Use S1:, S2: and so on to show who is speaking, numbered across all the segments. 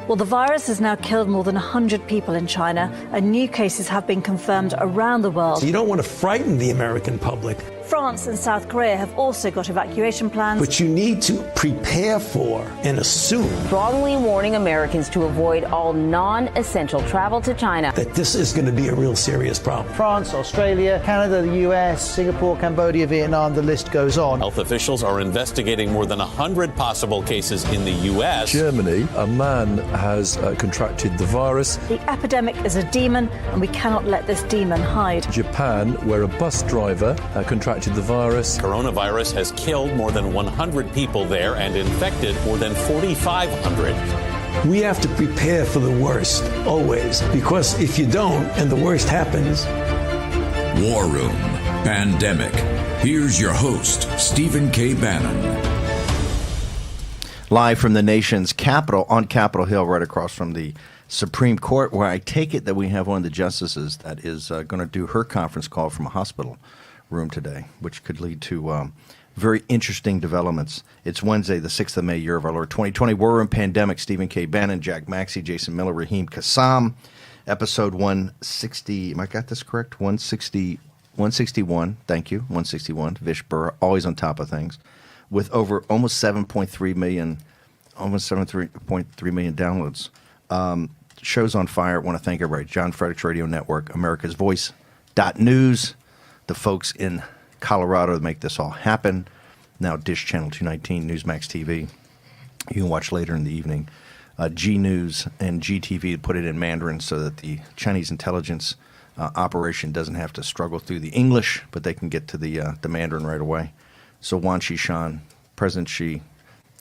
S1: Well, the virus has now killed more than 100 people in China, and new cases have been confirmed around the world.
S2: So you don't want to frighten the American public.
S1: France and South Korea have also got evacuation plans.
S2: But you need to prepare for and assume
S3: strongly warning Americans to avoid all non-essential travel to China.
S2: That this is going to be a real serious problem.
S4: France, Australia, Canada, the US, Singapore, Cambodia, Vietnam, the list goes on.
S5: Health officials are investigating more than 100 possible cases in the US.
S6: Germany, a man has contracted the virus.
S1: The epidemic is a demon, and we cannot let this demon hide.
S6: Japan, where a bus driver contracted the virus.
S5: Coronavirus has killed more than 100 people there and infected more than 4,500.
S2: We have to prepare for the worst, always, because if you don't and the worst happens.
S7: War Room Pandemic. Here's your host, Stephen K. Bannon.
S8: Live from the nation's capital, on Capitol Hill, right across from the Supreme Court, where I take it that we have one of the justices that is going to do her conference call from a hospital room today, which could lead to very interesting developments. It's Wednesday, the 6th of May, year of our Lord 2020. War Room Pandemic. Stephen K. Bannon, Jack Maxey, Jason Miller, Raheem Kassam. Episode 160. Am I got this correct? 161. Thank you. 161. Vish Burr, always on top of things. With over almost 7.3 million downloads. Show's on fire. I want to thank everybody. John Fredericks Radio Network, America's Voice, .news. The folks in Colorado that make this all happen. Now Dish Channel 219, Newsmax TV. You can watch later in the evening. G News and GTV put it in Mandarin so that the Chinese intelligence operation doesn't have to struggle through the English, but they can get to the Mandarin right away. So Wan Shan, President Xi,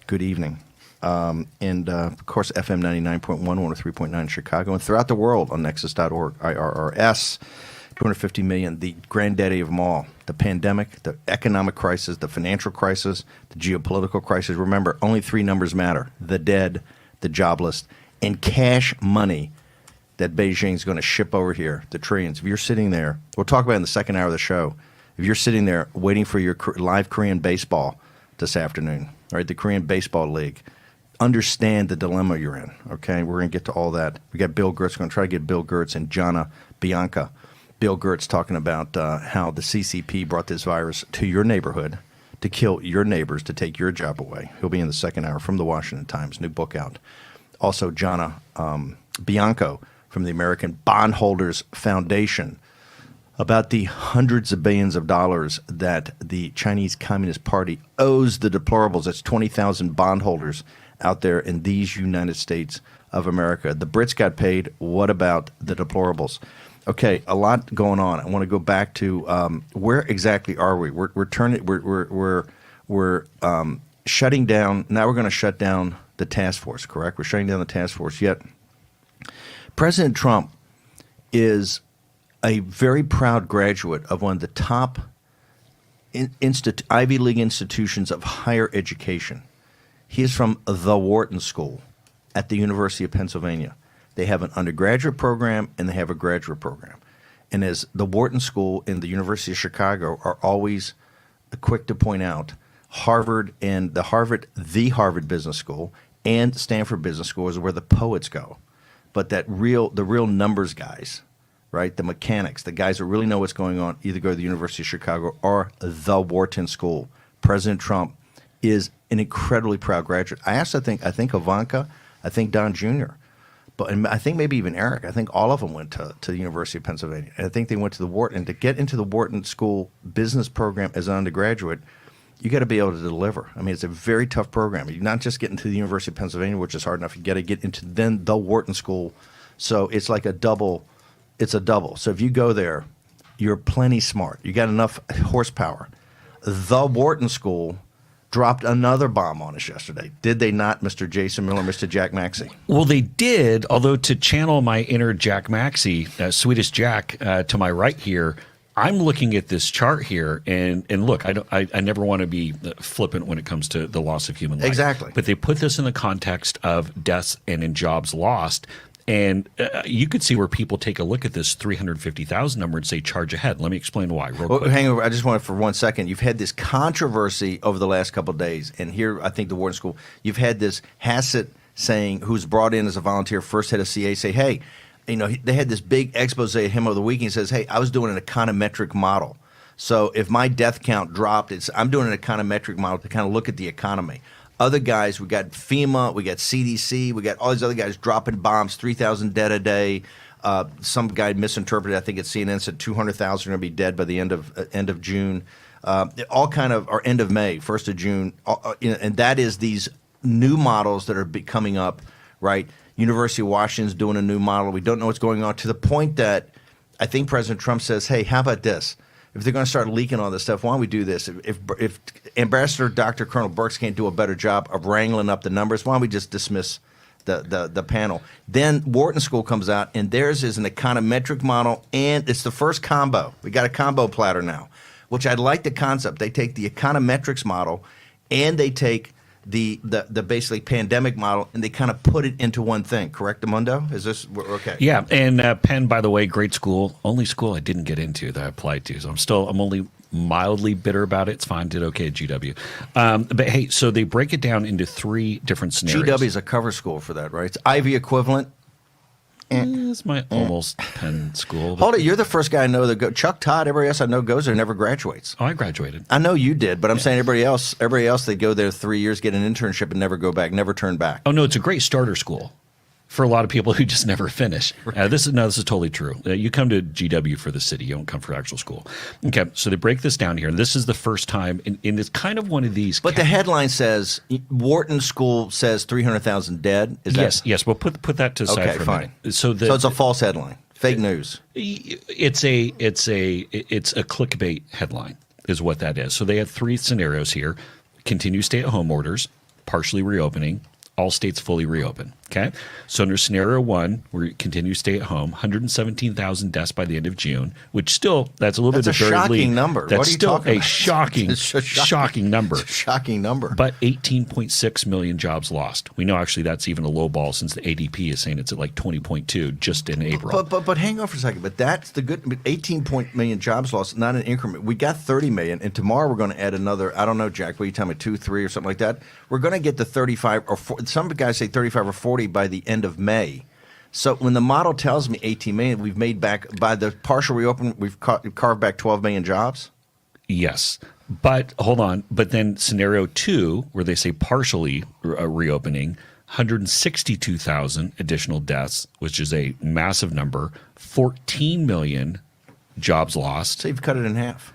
S8: good evening. And of course, FM 99.1, 103.9 Chicago, and throughout the world on Nexus.org, IRRS. 250 million, the granddaddy of them all. The pandemic, the economic crisis, the financial crisis, the geopolitical crisis. Remember, only three numbers matter: the dead, the jobless, and cash money that Beijing's going to ship over here, the trillions. If you're sitting there, we'll talk about it in the second hour of the show. If you're sitting there waiting for your live Korean baseball this afternoon, all right, the Korean Baseball League, understand the dilemma you're in, okay? We're going to get to all that. We got Bill Gertz. We're going to try to get Bill Gertz and Jana Bianca. Bill Gertz talking about how the CCP brought this virus to your neighborhood to kill your neighbors, to take your job away. He'll be in the second hour from the Washington Times, new book out. Also, Jana Bianco from the American Bondholders Foundation about the hundreds of billions of dollars that the Chinese Communist Party owes the deplorables. That's 20,000 bondholders out there in these United States of America. The Brits got paid. What about the deplorables? Okay, a lot going on. I want to go back to where exactly are we? We're shutting down. Now we're going to shut down the task force. Correct? We're shutting down the task force. Yet President Trump is a very proud graduate of one of the top Ivy League institutions of higher education. He is from the Wharton School at the University of Pennsylvania. They have an undergraduate program and they have a graduate program. And as the Wharton School and the University of Chicago are always quick to point out, Harvard and the Harvard Business School and Stanford Business School is where the poets go. But the real numbers guys, right, the mechanics, the guys that really know what's going on, either go to the University of Chicago or the Wharton School. President Trump is an incredibly proud graduate. I think Ivanka, I think Don Jr., and I think maybe even Eric. I think all of them went to the University of Pennsylvania. And I think they went to the Wharton. And to get into the Wharton School business program as an undergraduate, you got to be able to deliver. I mean, it's a very tough program. You're not just getting to the University of Pennsylvania, which is hard enough. You got to get into then the Wharton School. So it's like a double. It's a double. So if you go there, you're plenty smart. You got enough horsepower. The Wharton School dropped another bomb on us yesterday. Did they not, Mr. Jason Miller, Mr. Jack Maxey?
S9: Well, they did, although to channel my inner Jack Maxey, Swedish Jack, to my right here, I'm looking at this chart here, and look, I never want to be flippant when it comes to the loss of human life.
S8: Exactly.
S9: But they put this in the context of deaths and in jobs lost. And you could see where people take a look at this 350,000 number and say, charge ahead. Let me explain why real quick.
S8: Hang over. I just want for 1 second. You've had this controversy over the last couple of days. And here, I think the Wharton School, you've had this Hassett saying, who's brought in as a volunteer, first head of CA, say, hey, they had this big expose of him over the weekend. He says, hey, I was doing an econometric model. So if my death count dropped, I'm doing an econometric model to kind of look at the economy. Other guys, we got FEMA, we got CDC, we got all these other guys dropping bombs, 3,000 dead a day. Some guy misinterpreted, I think at CNN, said 200,000 are going to be dead by the end of June. All kind of, or end of May, 1st of June. And that is these new models that are coming up, right? University of Washington's doing a new model. We don't know what's going on, to the point that I think President Trump says, hey, how about this? If they're going to start leaking all this stuff, why don't we do this? If Ambassador Dr. Colonel Burks can't do a better job of wrangling up the numbers, why don't we just dismiss the panel? Then Wharton School comes out, and theirs is an econometric model, and it's the first combo. We got a combo platter now, which I like the concept. They take the econometrics model, and they take the basically pandemic model, and they kind of put it into one thing. Correct, Amundo? Is this okay?
S9: Yeah, and Penn, by the way, great school. Only school I didn't get into that I applied to. So I'm only mildly bitter about it. It's fine. Did okay at GW. But hey, so they break it down into 3 different scenarios.
S8: GW is a cover school for that, right? It's Ivy equivalent.
S9: It's my almost Penn school.
S8: Hold it, you're the first guy I know that go. Chuck Todd, everybody else I know goes there, never graduates.
S9: Oh, I graduated.
S8: I know you did, but I'm saying everybody else, they go there 3 years, get an internship, and never go back, never turn back.
S9: Oh no, it's a great starter school for a lot of people who just never finish. This is totally true. You come to GW for the city. You don't come for actual school. Okay, so they break this down here, and this is the first time, and it's kind of one of these.
S8: But the headline says Wharton School says 300,000 dead.
S9: Yes. Well, put that to the side for a minute. So
S8: it's a false headline, fake news.
S9: It's a clickbait headline, is what that is. So they have 3 scenarios here: continue stay-at-home orders, partially reopening, all states fully reopen. Okay, so under scenario 1, we continue stay at home. 117,000 deaths by the end of June, which still that's a little bit of a
S8: shocking number.
S9: That's
S8: what are you
S9: still
S8: talking
S9: a
S8: about?
S9: shocking, shocking number.
S8: It's a shocking number.
S9: But 18.6 million jobs lost. We know actually that's even a low ball, since the ADP is saying it's at like 20.2 just in April.
S8: But hang on for a second. But that's the good. 18 million jobs lost, not an increment. We got 30 million, and tomorrow we're going to add another. I don't know, Jack. What are you telling me? 2, 3, or something like that. We're going to get to 35 or 40, some guys say 35 or 40 by the end of May. So when the model tells me 18 million, we've made back, by the partial reopen, we've carved back 12 million jobs?
S9: Yes. But hold on. But then scenario 2, where they say partially reopening, 162,000 additional deaths, which is a massive number, 14 million jobs lost.
S8: So you've cut it in half.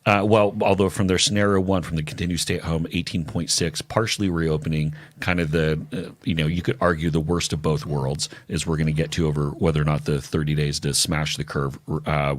S9: Well, although from their scenario 1, from the continue stay at home, 18.6, partially reopening, kind of the, you could argue the worst of both worlds, is we're going to get to over whether or not the 30 days to smash the curve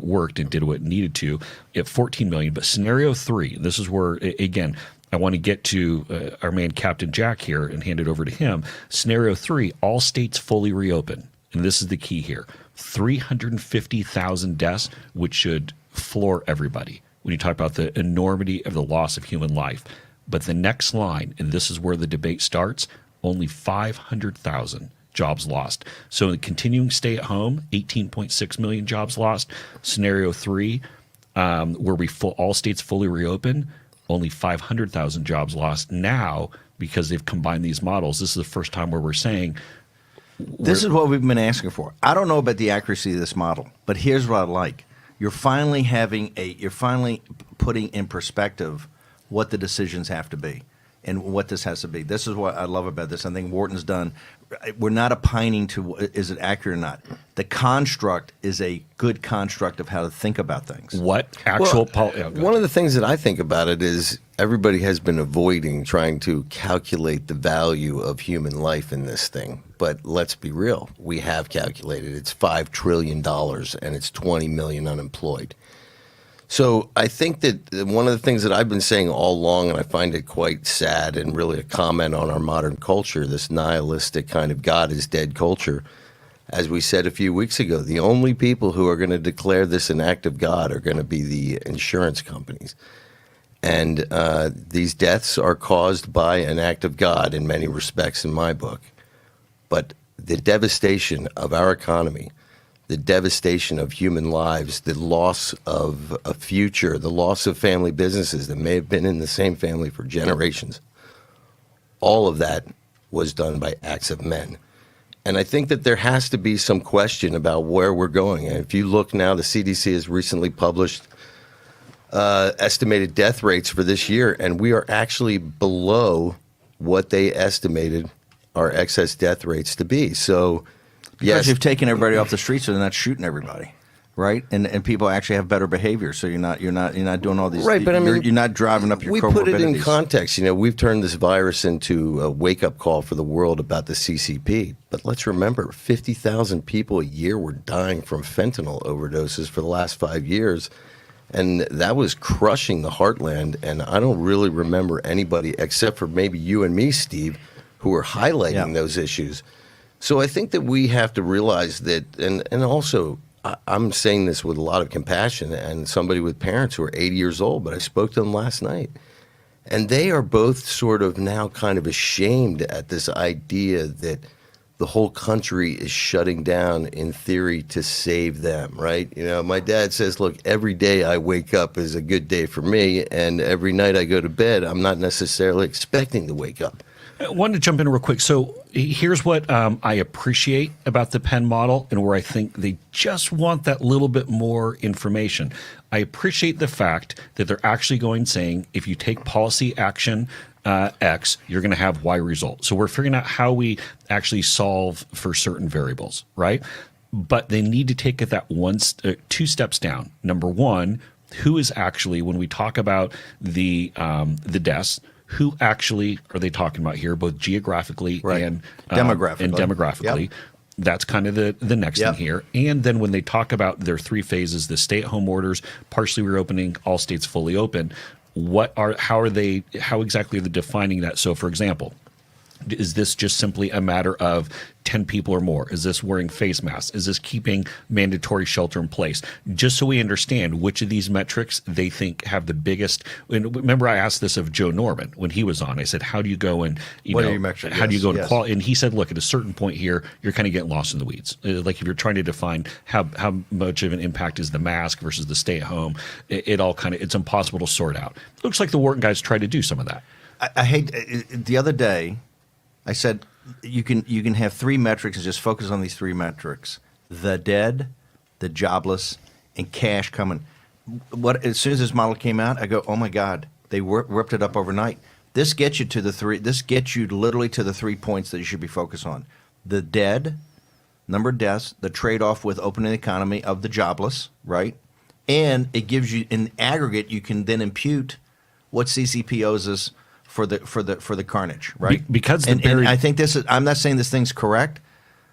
S9: worked and did what it needed to at 14 million. But scenario 3, this is where, again, I want to get to our man Captain Jack here and hand it over to him. Scenario 3, all states fully reopen. And this is the key here. 350,000 deaths, which should floor everybody when you talk about the enormity of the loss of human life. But the next line, and this is where the debate starts, only 500,000 jobs lost. So the continuing stay at home, 18.6 million jobs lost. Scenario 3, where all states fully reopen, only 500,000 jobs lost. Now, because they've combined these models, this is the first time where we're saying,
S8: this is what we've been asking for. I don't know about the accuracy of this model, but here's what I like. You're finally putting in perspective what the decisions have to be and what this has to be. This is what I love about this. I think Wharton's done. We're not opining to is it accurate or not. The construct is a good construct of how to think about things.
S9: What actual
S10: one of the things that I think about it is everybody has been avoiding trying to calculate the value of human life in this thing. But let's be real. We have calculated it's $5 trillion and it's 20 million unemployed. So I think that one of the things that I've been saying all along, and I find it quite sad and really a comment on our modern culture, this nihilistic kind of God is dead culture. As we said a few weeks ago, the only people who are going to declare this an act of God are going to be the insurance companies. And these deaths are caused by an act of God in many respects in my book. But the devastation of our economy, the devastation of human lives, the loss of a future, the loss of family businesses that may have been in the same family for generations, all of that was done by acts of men. And I think that there has to be some question about where we're going. And if you look now, the CDC has recently published estimated death rates for this year, and we are actually below what they estimated our excess death rates to be. So,
S8: because
S10: yes,
S8: you've taken everybody off the streets, so they're not shooting everybody, right? And people actually have better behavior. So you're not doing all these
S10: right. But I mean,
S8: you're not driving up your.
S10: We put it in
S8: comorbidities.
S10: context. You know, we've turned this virus into a wake up call for the world about the CCP. But let's remember, 50,000 people a year were dying from fentanyl overdoses for the last 5 years. And that was crushing the heartland. And I don't really remember anybody, except for maybe you and me, Steve, who were highlighting those issues. So I think that we have to realize that, and also I'm saying this with a lot of compassion, and somebody with parents who are 80 years old, but I spoke to them last night. And they are both sort of now kind of ashamed at this idea that the whole country is shutting down in theory to save them, right? You know, my dad says, look, every day I wake up is a good day for me, and every night I go to bed, I'm not necessarily expecting to wake up.
S9: I wanted to jump in real quick. So here's what I appreciate about the Penn model, and where I think they just want that little bit more information. I appreciate the fact that they're actually going saying, if you take policy action X, you're going to have Y result. So we're figuring out how we actually solve for certain variables, right? But they need to take it that two steps down. Number one, who is actually, when we talk about the deaths, who actually are they talking about here, both geographically and demographically?
S8: Yep.
S9: That's kind of the next thing here. And then when they talk about their three phases, the stay-at-home orders, partially reopening, all states fully open, how exactly are they defining that? So, for example, is this just simply a matter of 10 people or more? Is this wearing face masks? Is this keeping mandatory shelter in place? Just so we understand which of these metrics they think have the biggest. And remember, I asked this of Joe Norman when he was on. I said, how do you go and, how do you go and quality? And he said, look, at a certain point here, you're kind of getting lost in the weeds. Like if you're trying to define how much of an impact is the mask versus the stay at home, it's impossible to sort out. It looks like the Wharton guys tried to do some of that.
S8: I hate the other day. I said you can have three metrics and just focus on these three metrics: the dead, the jobless, and cash coming. As soon as this model came out, I go, oh my God, they ripped it up overnight. This gets you to the three. This gets you literally to the 3 points that you should be focused on: the dead, number of deaths, the trade-off with opening the economy of the jobless, right? And it gives you, in aggregate, you can then impute what CCP owes us for the carnage, right?
S9: Because
S8: and I think this is. I'm not saying this thing's correct,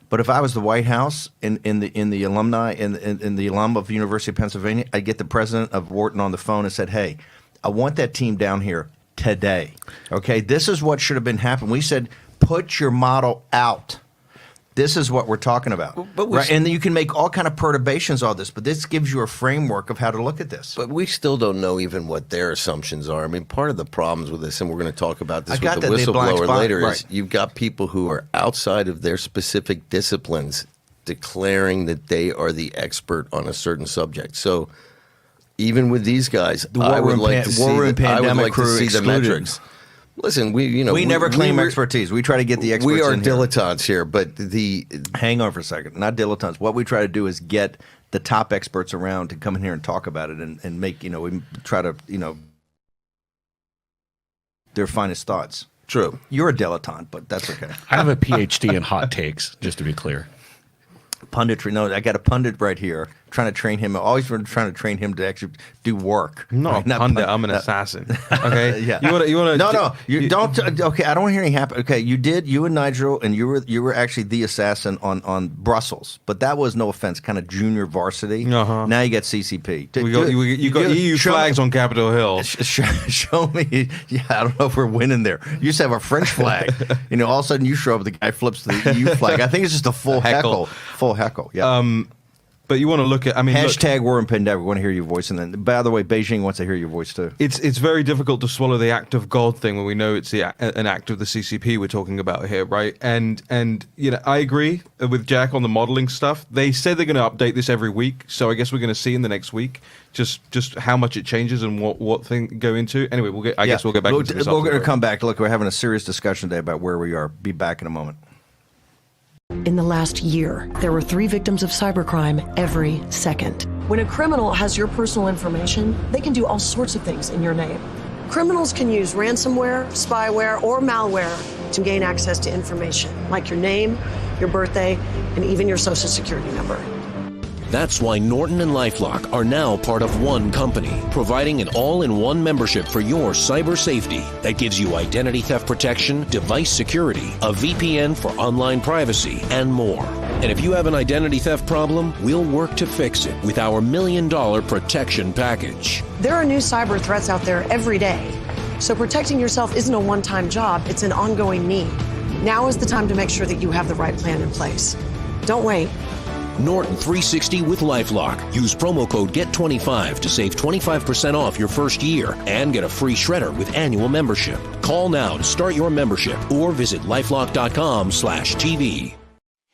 S8: but if I was the White House in the alumni in the alum of the University of Pennsylvania, I'd get the president of Wharton on the phone and said, "Hey, I want that team down here today. Okay, this is what should have been happening. We said put your model out. This is what we're talking about, right? And you can make all kind of perturbations on this, but this gives you a framework of how to look at this.
S10: But we still don't know even what their assumptions are. I mean, part of the problems with this, and we're going to talk about this with the whistleblower later, is you've got people who are outside of their specific disciplines declaring that they are the expert on a certain subject. So even with these guys, I would like to see the metrics. Listen, we
S8: never claim expertise. We try to get the experts.
S10: We are
S8: in
S10: dilettantes here, but
S8: hang on for a second. Not dilettantes. What we try to do is get the top experts around to come in here and talk about it and make we try to their finest thoughts.
S10: True.
S8: You're a dilettante, but that's okay.
S9: I have a PhD in hot takes, just to be clear.
S8: Punditry. No, I got a pundit right here. Trying to train him. Always trying to train him to actually do work.
S11: I'm not a pundit. I'm an assassin. Okay.
S8: Yeah.
S11: You want to?
S8: No. You don't. Okay. I don't want to hear anything happen. Okay. You did. You and Nigel, and you were actually the assassin on Brussels, but that was, no offense, kind of junior varsity. Now you got CCP.
S11: You got EU flags on Capitol Hill.
S8: Show me. Yeah. I don't know if we're winning there. You used to have a French flag. All of a sudden you show up, the guy flips the EU flag. I think it's just a full heckle. Full heckle. Yeah.
S11: But you want to look at, I mean,
S8: hashtag war and pandemic. We want to hear your voice. And then, by the way, Beijing wants to hear your voice too.
S11: It's very difficult to swallow the act of God thing when we know it's an act of the CCP we're talking about here, right? And I agree with Jack on the modeling stuff. They said they're going to update this every week, so I guess we're going to see in the next week just how much it changes and what thing go into. Anyway, I guess we'll get back into this.
S8: We're going to come back. Look, we're having a serious discussion today about where we are. Be back in a moment.
S12: In the last year, there were 3 victims of cybercrime every second.
S13: When a criminal has your personal information, they can do all sorts of things in your name. Criminals can use ransomware, spyware, or malware to gain access to information, like your name, your birthday, and even your social security number.
S14: That's why Norton and LifeLock are now part of one company, providing an all-in-one membership for your cyber safety that gives you identity theft protection, device security, a VPN for online privacy, and more. And if you have an identity theft problem, we'll work to fix it with our $1 million protection package.
S13: There are new cyber threats out there every day. So protecting yourself isn't a one-time job, it's an ongoing need. Now is the time to make sure that you have the right plan in place. Don't wait.
S14: Norton 360 with LifeLock. Use promo code GET25 to save 25% off your first year and get a free shredder with annual membership. Call now to start your membership or visit lifelock.com/TV.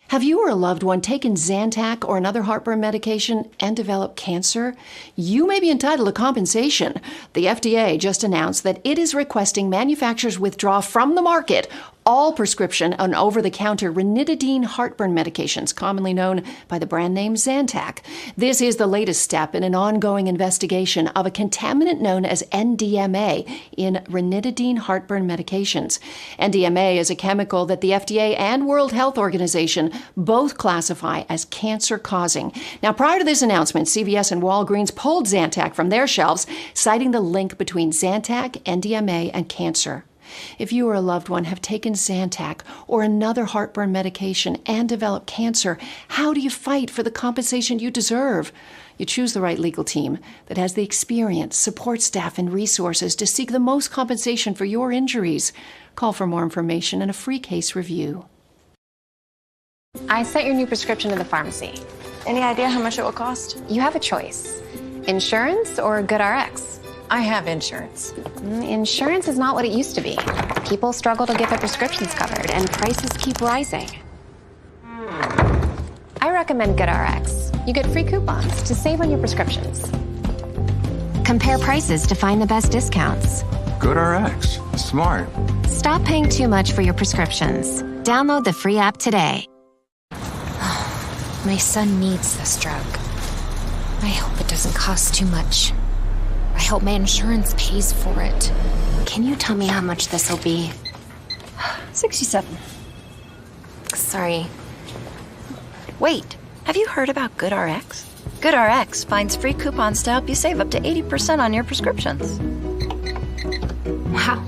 S12: Have you or a loved one taken Zantac or another heartburn medication and developed cancer? You may be entitled to compensation. The FDA just announced that it is requesting manufacturers withdraw from the market all prescription and over-the-counter ranitidine heartburn medications, commonly known by the brand name Zantac. This is the latest step in an ongoing investigation of a contaminant known as NDMA in ranitidine heartburn medications. NDMA is a chemical that the FDA and World Health Organization both classify as cancer-causing. Now, prior to this announcement, CVS and Walgreens pulled Zantac from their shelves, citing the link between Zantac, NDMA, and cancer. If you or a loved one have taken Zantac or another heartburn medication and developed cancer, how do you fight for the compensation you deserve? You choose the right legal team that has the experience, support staff, and resources to seek the most compensation for your injuries. Call for more information and a free case review.
S15: I sent your new prescription to the pharmacy. Any idea how much it will cost? You have a choice. Insurance or GoodRx? I have insurance. Insurance is not what it used to be. People struggle to get their prescriptions covered, and prices keep rising. I recommend GoodRx. You get free coupons to save on your prescriptions.
S16: Compare prices to find the best discounts.
S17: GoodRx. Smart.
S16: Stop paying too much for your prescriptions. Download the free app today. My son needs this drug. I hope it doesn't cost too much. I hope my insurance pays for it. Can you tell me how much this will be?
S18: 67.
S16: Sorry.
S18: Wait, have you heard about GoodRx? GoodRx finds free coupons to help you save up to 80% on your prescriptions.
S16: Wow.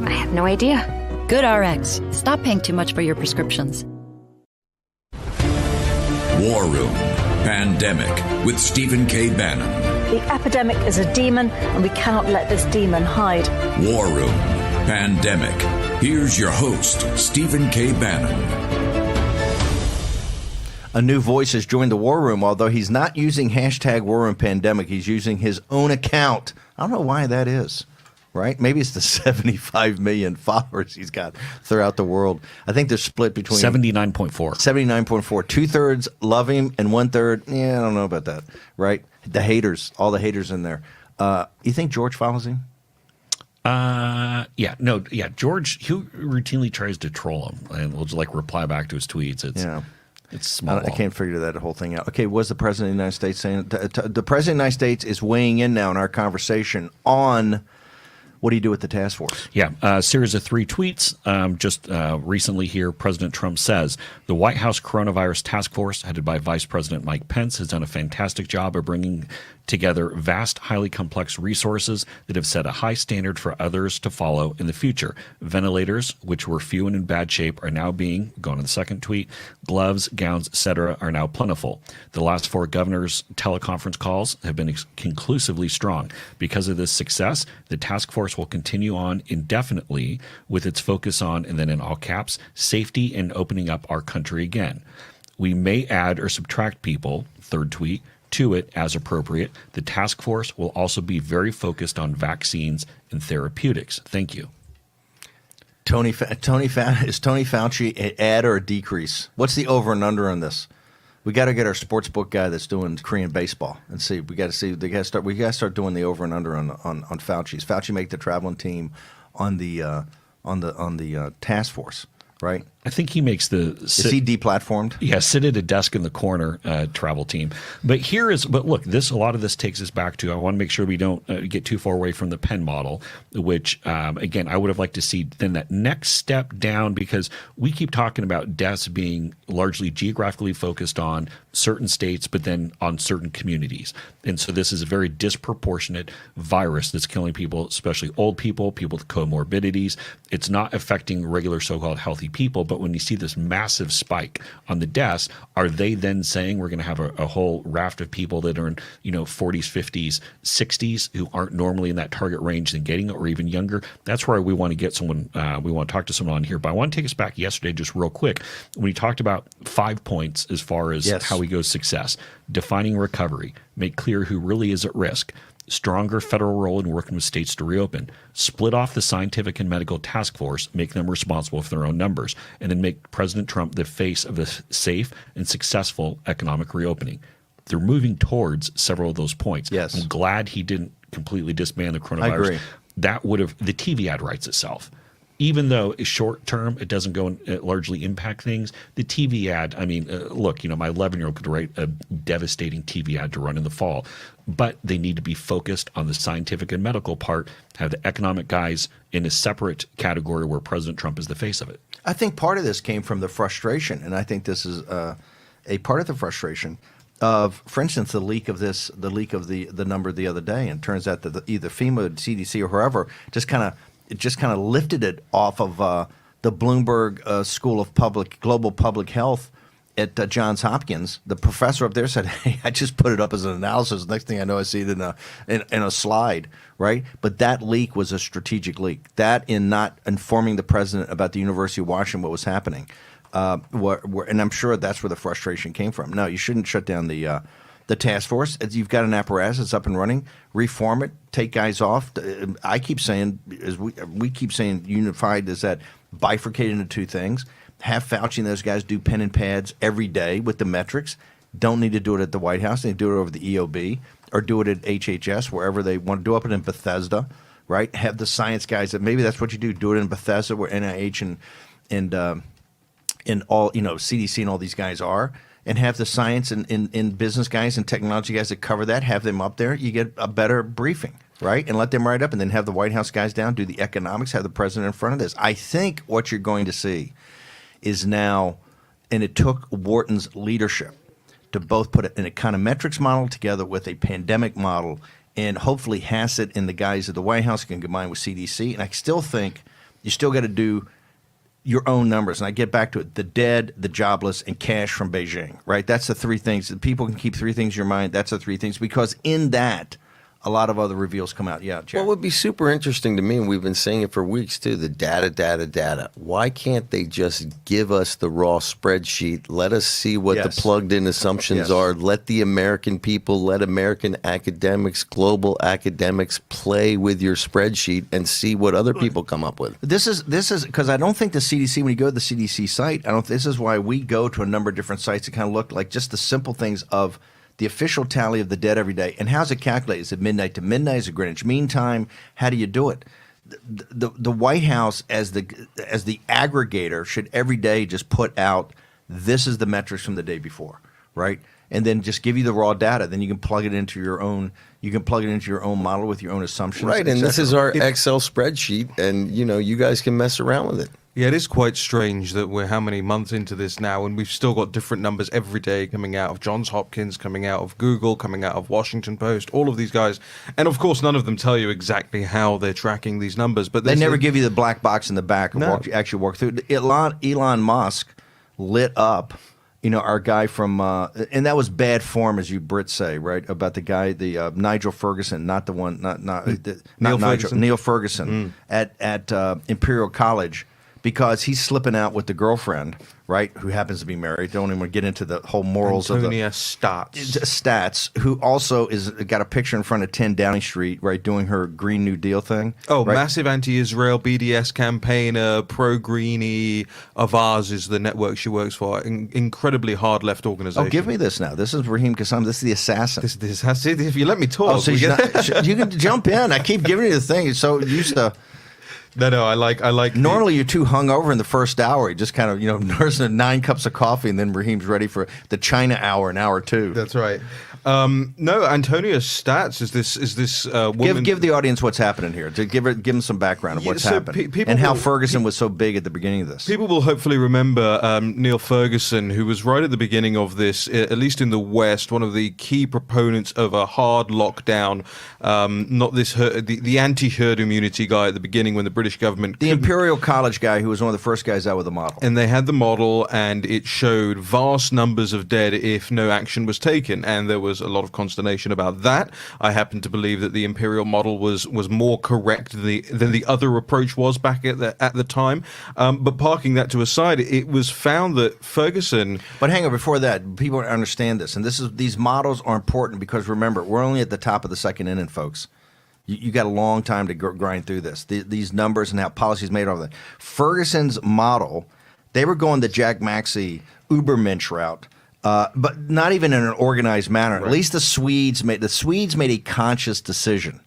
S16: I had no idea.
S18: GoodRx. Stop paying too much for your prescriptions.
S7: War Room Pandemic with Stephen K. Bannon.
S1: The epidemic is a demon, and we cannot let this demon hide.
S7: War Room Pandemic. Here's your host, Stephen K. Bannon.
S8: A new voice has joined the War Room, although he's not using hashtag War Room Pandemic. He's using his own account. I don't know why that is, right? Maybe it's the 75 million followers he's got throughout the world. I think they're split between
S9: 79.4.
S8: 79.4. 2/3 love him and 1/3, I don't know about that, right? The haters, all the haters in there. You think George follows him?
S9: George, he routinely tries to troll him and will just reply back to his tweets. It's small.
S8: I can't figure that whole thing out. Okay, what's the President of the United States saying? The President of the United States is weighing in now in our conversation on what do you do with the task force?
S9: Yeah, a series of 3 tweets. Recently here, President Trump says, the White House Coronavirus Task Force, headed by Vice President Mike Pence, has done a fantastic job of bringing together vast, highly complex resources that have set a high standard for others to follow in the future. Ventilators, which were few and in bad shape, are now being, going to the second tweet, gloves, gowns, etc., are now plentiful. The last 4 governors' teleconference calls have been conclusively strong. Because of this success, the task force will continue on indefinitely with its focus on, and then in all caps, safety and opening up our country again. We may add or subtract people, third tweet, to it as appropriate. The task force will also be very focused on vaccines and therapeutics. Thank you.
S8: Is Tony Fauci an add or a decrease? What's the over and under on this? We got to get our sports book guy that's doing Korean baseball and see. We got to see. We got to start doing the over and under on Fauci. Does Fauci make the traveling team on the task force? Right.
S9: I think he makes the.
S8: Is he deplatformed?
S9: Yeah, sit at a desk in the corner, travel team. But look, a lot of this takes us back to. I want to make sure we don't get too far away from the Penn model, which again I would have liked to see then that next step down, because we keep talking about deaths being largely geographically focused on certain states, but then on certain communities, and so this is a very disproportionate virus that's killing people, especially old people, people with comorbidities. It's not affecting regular so-called healthy people. But when you see this massive spike on the deaths, are they then saying we're going to have a whole raft of people that are in 40s, 50s, 60s who aren't normally in that target range and getting it, or even younger? That's where we want to get someone. We want to talk to someone on here. But I want to take us back yesterday, just real quick, when we talked about 5 points as far as how we go success, defining recovery, make clear who really is at risk. Stronger federal role in working with states to reopen, split off the scientific and medical task force, make them responsible for their own numbers, and then make President Trump the face of a safe and successful economic reopening. They're moving towards several of those points.
S8: Yes.
S9: I'm glad he didn't completely disband the coronavirus.
S8: I agree.
S9: That would have, the TV ad writes itself. Even though it's short term, it doesn't go and largely impact things. The TV ad, I mean, look, my 11-year-old could write a devastating TV ad to run in the fall, but they need to be focused on the scientific and medical part, have the economic guys in a separate category where President Trump is the face of it.
S8: I think part of this came from the frustration, and I think this is a part of the frustration of, for instance, the leak of the number the other day, and it turns out that either FEMA, CDC, or whoever just kind of lifted it off of the Bloomberg School of Global Public Health at Johns Hopkins. The professor up there said, "Hey, I just put it up as an analysis. Next thing I know, I see it in a slide." Right? But that leak was a strategic leak. That in not informing the president about the University of Washington what was happening, and I'm sure that's where the frustration came from. No, you shouldn't shut down the task force. You've got an apparatus that's up and running. Reform it. Take guys off. I keep saying, as we keep saying, unified is that bifurcate into two things. Have Fauci and those guys do pen and pads every day with the metrics. Don't need to do it at the White House. They do it over the EOB or do it at HHS, wherever they want to do it in Bethesda, right? Have the science guys that maybe that's what you do. Do it in Bethesda where NIH and all CDC and all these guys are. And have the science and business guys and technology guys that cover that, have them up there. You get a better briefing, right? And let them write up, and then have the White House guys down, do the economics, have the president in front of this. I think what you're going to see is now, and it took Wharton's leadership to both put an econometrics model together with a pandemic model, and hopefully Hassett and the guys at the White House can combine with CDC. And I still think you still got to do your own numbers. And I get back to it, the dead, the jobless, and cash from Beijing, right? That's the three things. People can keep three things in your mind. That's the three things, because in that, a lot of other reveals come out. Yeah, Jack.
S10: What would be super interesting to me, and we've been saying it for weeks too, the data. Why can't they just give us the raw spreadsheet? Let us see what the plugged-in assumptions are. Let the American people, let American academics, global academics play with your spreadsheet and see what other people come up with.
S8: This is because I don't think the CDC, when you go to the CDC site, this is why we go to a number of different sites to kind of look like just the simple things of the official tally of the dead every day. And how's it calculated? Is it midnight to midnight? Is it Greenwich Mean Time? How do you do it? The White House as the aggregator should every day just put out, this is the metrics from the day before, right? And then just give you the raw data. Then you can plug it into your own. You can plug it into your own model with your own assumptions.
S10: Right, and this is our Excel spreadsheet, and you guys can mess around with it.
S11: Yeah, it is quite strange that we're how many months into this now, and we've still got different numbers every day coming out of Johns Hopkins, coming out of Google, coming out of Washington Post, all of these guys. And of course, none of them tell you exactly how they're tracking these numbers. But
S8: they never give you the black box in the back of actually walk through. Elon Musk lit up, our guy from, and that was bad form, as you Brits say, right? About the guy, the Nigel Ferguson, not the one, not Neil Ferguson at Imperial College. because he's slipping out with the girlfriend, right, who happens to be married. Don't even get into the whole morals of the Stats, who also got a picture in front of 10 Downing Street, right, doing her Green New Deal thing.
S11: Oh,
S8: right?
S11: Massive anti-Israel BDS campaigner, pro-Greenie. Avaz is the network she works for. Incredibly hard left organization.
S8: Oh, give me this now. This is Raheem Kassam. This is the assassin.
S11: This if you let me talk.
S8: Oh, so you can jump in. I keep giving you the thing. You're so used to.
S11: No, I like.
S8: Normally, you're too hungover in the first hour. You just kind of, nursing 9 cups of coffee, and then Raheem's ready for the China hour in hour 2.
S11: That's right. No, Antonia Stats is this woman.
S8: Give the audience what's happening here. To give them some background of what's happening and how Ferguson was so big at the beginning of this.
S11: People will hopefully remember Neil Ferguson, who was right at the beginning of this, at least in the West, one of the key proponents of a hard lockdown. Not this the anti-herd immunity guy at the beginning when the British government,
S8: the Imperial College guy, who was one of the first guys out with the model,
S11: and they had the model, and it showed vast numbers of dead if no action was taken, and there was a lot of consternation about that. I happen to believe that the Imperial model was more correct than the other approach was back at the time. But parking that to a side, it was found that Ferguson.
S8: But hang on, before that, people understand this, and these models are important because remember, we're only at the top of the second inning, folks. You got a long time to grind through this. These numbers and how policies made over that. Ferguson's model, they were going the Jack Maxey Ubermensch route. But not even in an organized manner. Right. At least the Swedes made a conscious decision.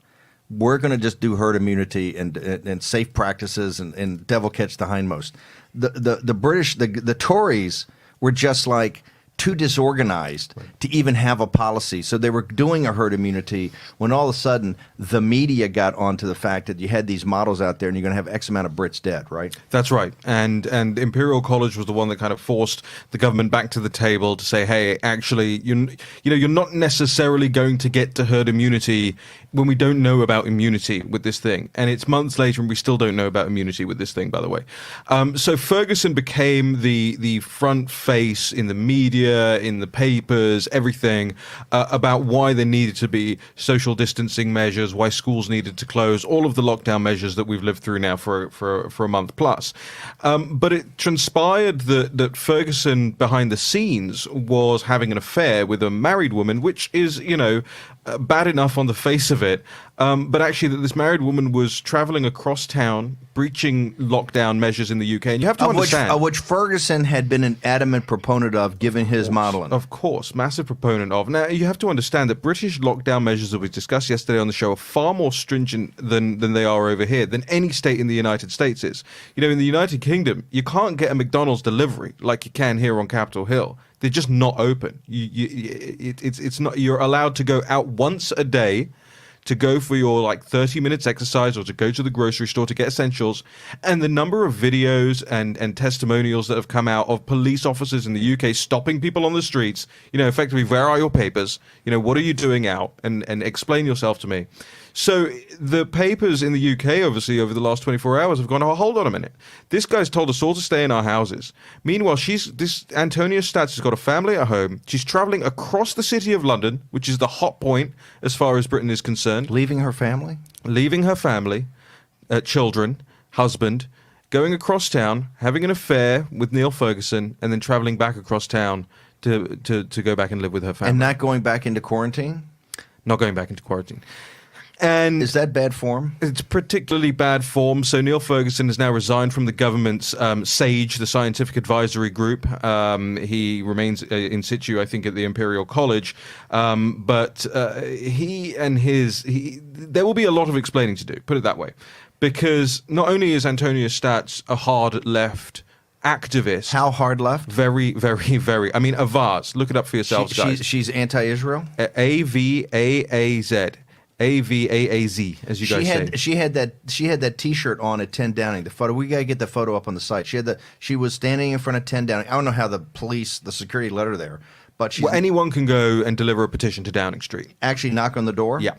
S8: We're going to just do herd immunity and safe practices and devil catch the hindmost. The British, the Tories were just like too disorganized to even have a policy. So they were doing a herd immunity when all of a sudden the media got onto the fact that you had these models out there and you're going to have X amount of Brits dead, right?
S11: That's right. And Imperial College was the one that kind of forced the government back to the table to say, hey, actually, you're not necessarily going to get to herd immunity when we don't know about immunity with this thing. And it's months later and we still don't know about immunity with this thing, by the way. So Ferguson became the front face in the media, in the papers, everything about why there needed to be social distancing measures, why schools needed to close, all of the lockdown measures that we've lived through now for a month plus. But it transpired that Ferguson behind the scenes was having an affair with a married woman, which is, bad enough on the face of it. But actually that this married woman was traveling across town, breaching lockdown measures in the UK. And you have to understand.
S8: Which Ferguson had been an adamant proponent of, given his modeling.
S11: Of course, massive proponent of. Now, you have to understand that British lockdown measures that we discussed yesterday on the show are far more stringent than they are over here, than any state in the United States is. In the United Kingdom, you can't get a McDonald's delivery like you can here on Capitol Hill. They're just not open. It's not. You're allowed to go out once a day to go for your 30 minutes exercise or to go to the grocery store to get essentials. And the number of videos and testimonials that have come out of police officers in the UK stopping people on the streets, effectively, where are your papers? What are you doing out? And explain yourself to me. So the papers in the UK, obviously, over the last 24 hours have gone, oh, hold on a minute. This guy's told us all to stay in our houses. Meanwhile, Antonia Stats has got a family at home. She's traveling across the city of London, which is the hot point as far as Britain is concerned.
S8: Leaving her family?
S11: Leaving her family, children, husband, going across town, having an affair with Neil Ferguson, and then traveling back across town to go back and live with her family.
S8: And not going back into quarantine?
S11: Not going back into quarantine. And
S8: is that bad form?
S11: It's particularly bad form. So Neil Ferguson has now resigned from the government's SAGE, the Scientific Advisory Group. He remains in situ, I think, at the Imperial College. But there will be a lot of explaining to do, put it that way. Because not only is Antonia Stats a hard left activist.
S8: How hard left?
S11: Very, very, very. I mean, Avaz. Look it up for yourselves, guys.
S8: She's anti-Israel?
S11: AVAAZ. AVAAZ, as you guys say.
S8: She had that T-shirt on at 10 Downing. The photo, we gotta get the photo up on the site. She was standing in front of 10 Downing. I don't know how the security let her there, but
S11: anyone can go and deliver a petition to Downing Street.
S8: Actually, knock on the door.
S11: Yeah.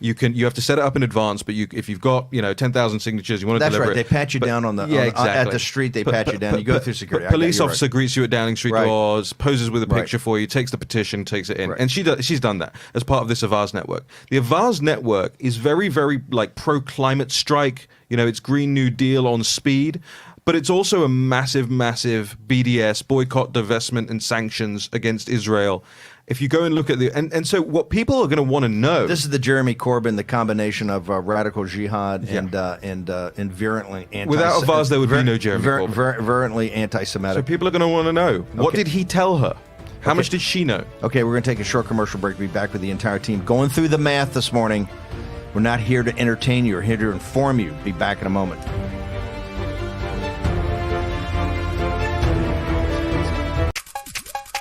S11: You have to set it up in advance, but if you've got 10,000 signatures, you want to deliver it.
S8: That's right. They pat you down at the street. They pat you down. You go through security.
S11: Police officer greets you at Downing Street doors, poses with a picture for you, takes the petition, takes it in, and she's done that as part of this Avaz network. The Avaz network is very, very pro climate strike. It's Green New Deal on speed. but it's also a massive, massive BDS, boycott, divestment, and sanctions against Israel. If you go and look at and so what people are going to want to know.
S8: This is the Jeremy Corbyn, the combination of radical jihad and virulently anti.
S11: Without a vase, there would be no Jeremy Corbyn.
S8: Virulently anti-Semitic.
S11: So people are going to want to know, what did he tell her? How much did she know?
S8: Okay, we're going to take a short commercial break. We'll be back with the entire team going through the math this morning. We're not here to entertain you. We're here to inform you. Be back in a moment.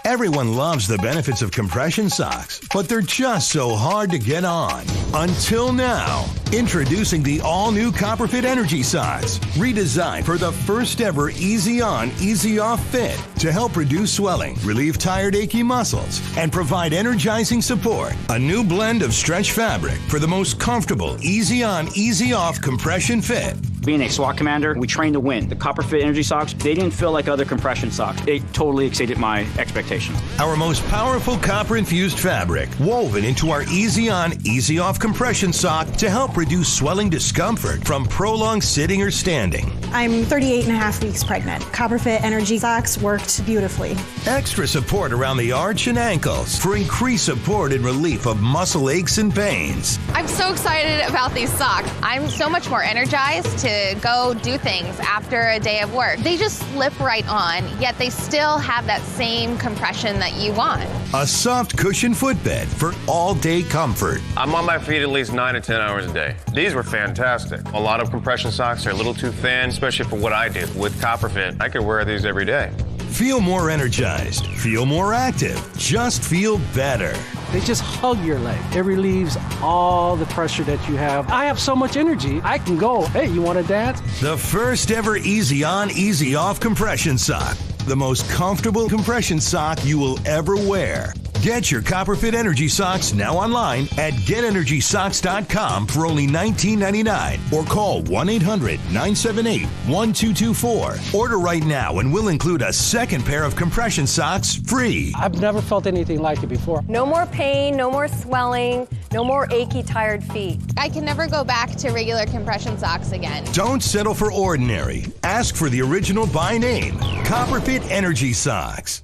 S19: Everyone loves the benefits of compression socks, but they're just so hard to get on. Until now. Introducing the all-new Copperfit Energy Socks, redesigned for the first ever easy-on, easy-off fit to help reduce swelling, relieve tired, achy muscles, and provide energizing support. A new blend of stretch fabric for the most comfortable, easy-on, easy-off compression fit.
S20: Being a SWAT commander, we train to win. The Copperfit Energy Socks, they didn't feel like other compression socks. They totally exceeded my expectations.
S19: Our most powerful copper-infused fabric, woven into our easy-on, easy-off compression sock to help reduce swelling discomfort from prolonged sitting or standing.
S21: I'm 38 and a half weeks pregnant. Copperfit Energy Socks worked beautifully.
S19: Extra support around the arch and ankles for increased support and relief of muscle aches and pains.
S22: I'm so excited about these socks. I'm so much more energized to go do things after a day of work. They just slip right on, yet they still have that same compression that you want.
S19: A soft cushion footbed for all-day comfort.
S23: I'm on my feet at least 9 to 10 hours a day. These were fantastic. A lot of compression socks are a little too thin, especially for what I do. With Copperfit, I could wear these every day.
S19: Feel more energized. Feel more active. Just feel better.
S24: They just hug your leg. It relieves all the pressure that you have. I have so much energy, I can go, hey, you want to dance?
S19: The first ever easy on, easy off compression sock. The most comfortable compression sock you will ever wear. Get your Copperfit Energy Socks now online at GetEnergySocks.com for only $19.99 or call 1-800-978-1224. Order right now and we'll include a second pair of compression socks free.
S24: I've never felt anything like it before.
S25: No more pain, no more swelling, no more achy, tired feet.
S22: I can never go back to regular compression socks again.
S19: Don't settle for ordinary. Ask for the original by name, Copperfit Energy Socks.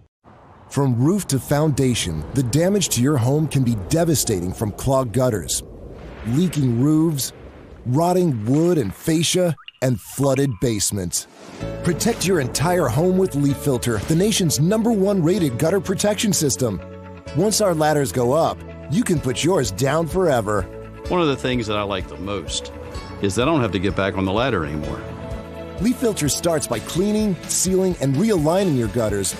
S26: From roof to foundation, the damage to your home can be devastating, from clogged gutters, leaking roofs, rotting wood and fascia, and flooded basements. Protect your entire home with Leaf Filter, the nation's #1 rated gutter protection system. Once our ladders go up, you can put yours down forever.
S27: One of the things that I like the most is that I don't have to get back on the ladder anymore.
S26: Leaf Filter starts by cleaning, sealing, and realigning your gutters.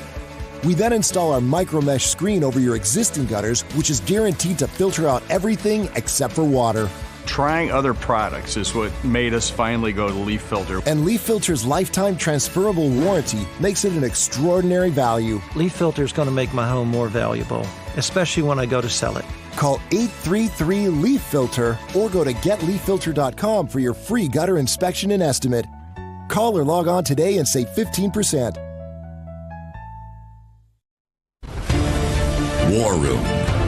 S26: We then install our micro mesh screen over your existing gutters, which is guaranteed to filter out everything except for water.
S27: Trying other products is what made us finally go to Leaf Filter.
S26: And Leaf Filter's lifetime transferable warranty makes it an extraordinary value.
S24: Leaf Filter is going to make my home more valuable, especially when I go to sell it.
S26: Call 833-LEAF-FILTER or go to getleaffilter.com for your free gutter inspection and estimate. Call or log on today and save 15%.
S7: War Room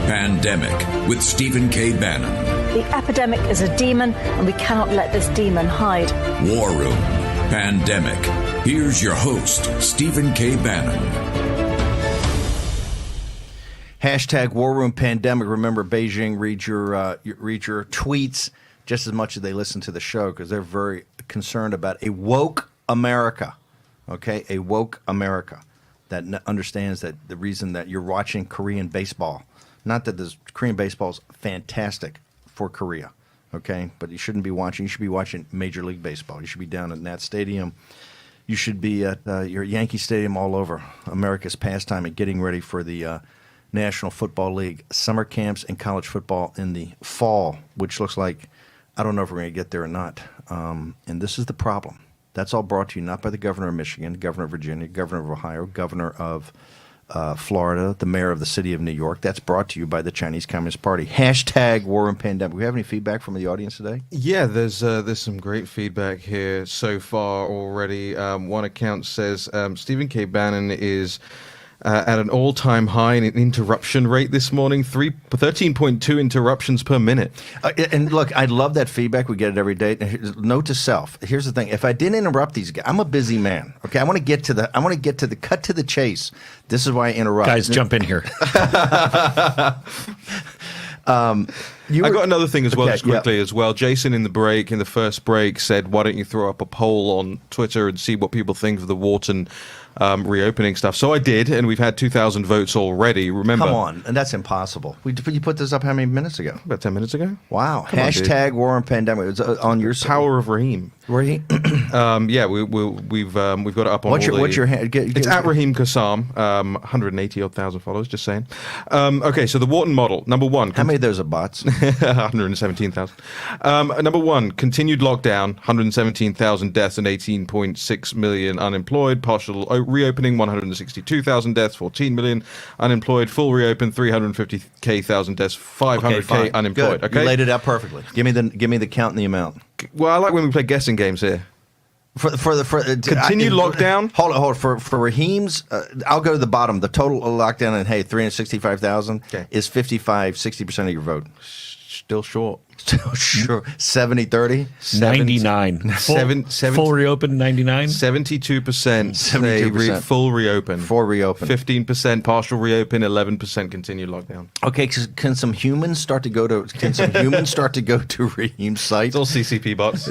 S7: Pandemic with Stephen K. Bannon.
S1: The epidemic is a demon, and we cannot let this demon hide.
S7: War Room Pandemic. Here's your host, Stephen K. Bannon.
S8: Hashtag War Room Pandemic. Remember, Beijing read your tweets just as much as they listen to the show, because they're very concerned about a woke America. Okay, a woke America that understands that the reason that you're watching Korean baseball, not that this Korean baseball is fantastic for Korea, okay, but you shouldn't be watching. You should be watching Major League Baseball. You should be down at Nat Stadium. You should be at your Yankee Stadium, all over America's pastime, and getting ready for the National Football League summer camps and college football in the fall, which looks like, I don't know if we're going to get there or not. And this is the problem. That's all brought to you not by the governor of Michigan, governor of Virginia, governor of Ohio, governor of Florida, the mayor of the city of New York. That's brought to you by the Chinese Communist Party. Hashtag War Room Pandemic. Do we have any feedback from the audience today?
S11: Yeah, there's some great feedback here so far already. One account says Stephen K. Bannon is at an all-time high in interruption rate this morning, 13.2 interruptions per minute.
S8: And look, I love that feedback. We get it every day. Note to self. Here's the thing: if I didn't interrupt these guys, I'm a busy man. Okay, I want to get to the cut to the chase. This is why I interrupt.
S9: Guys, jump in here.
S11: I got another thing as well, just quickly as well. Jason in the first break said, why don't you throw up a poll on Twitter and see what people think of the Wharton reopening stuff. So I did, and we've had 2,000 votes already. Remember?
S8: Come on, and that's impossible. You put this up how many minutes ago?
S11: About 10 minutes ago.
S8: Wow. Hashtag war and pandemic. It's on your side.
S11: Power of Raheem.
S8: Raheem?
S11: Yeah, we've got it up on
S8: what's your hand?
S11: It's at Raheem Kassam, 180,000 followers, just saying. Okay, so the Wharton model, number one.
S8: How many of those are bots?
S11: 117,000. Number one, continued lockdown, 117,000 deaths and 18.6 million unemployed. Partial reopening, 162,000 deaths, 14 million unemployed. Full reopen, 350,000 deaths, 500K unemployed.
S8: Good.
S11: Okay,
S8: You laid it out perfectly. Give me the count and the amount.
S11: Well, I like when we play guessing games here.
S8: For
S11: continued lockdown.
S8: Hold on. For Raheem's, I'll go to the bottom. The total lockdown, and 365,000 is 60% of your vote.
S11: Still short.
S8: Still short. 70-30?
S9: 99. Full reopen, 99?
S11: 72% full reopen.
S8: Full reopen.
S11: 15% partial reopen, 11% continued lockdown.
S8: Okay, can some humans start to go to Raheem's site?
S11: It's all CCP bots.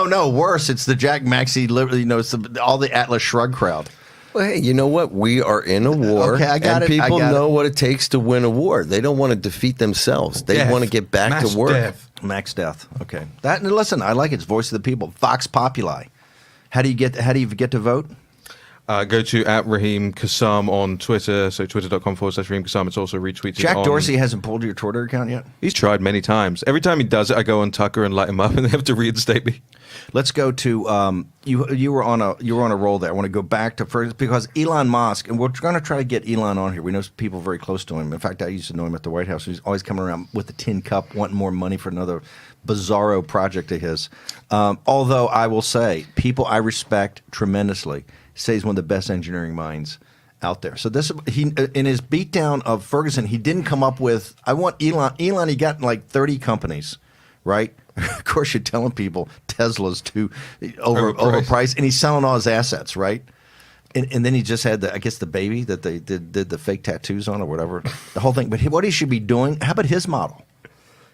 S8: No. Worse, it's the Jack Maxey, it's all the Atlas Shrugged crowd.
S10: Well, hey, you know what? We are in a war, and people know what it takes to win a war. They don't want to defeat themselves. They want to get back to work.
S8: Max death. Okay. Listen, I like it. It's voice of the people. Vox Populi. How do you get to vote?
S11: Go to @Raheem Kassam on Twitter, so twitter.com/Raheem Kassam. It's also retweeted.
S8: Jack Dorsey hasn't pulled your Twitter account yet?
S11: He's tried many times. Every time he does it, I go on Tucker and light him up, and they have to reinstate me.
S8: Let's go to you were on a roll there. I want to go back to first because Elon Musk, and we're going to try to get Elon on here. We know people very close to him. In fact, I used to know him at the White House. He's always coming around with a tin cup, wanting more money for another bizarro project of his. Although I will say, people I respect tremendously. Say he's one of the best engineering minds out there. So he in his beatdown of Ferguson, he didn't come up with. I want Elon. He got like 30 companies, right? Of course, you're telling people Tesla's too overpriced, and he's selling all his assets, right? And then he just had the baby that they did the fake tattoos on or whatever, the whole thing. But what he should be doing? How about his model?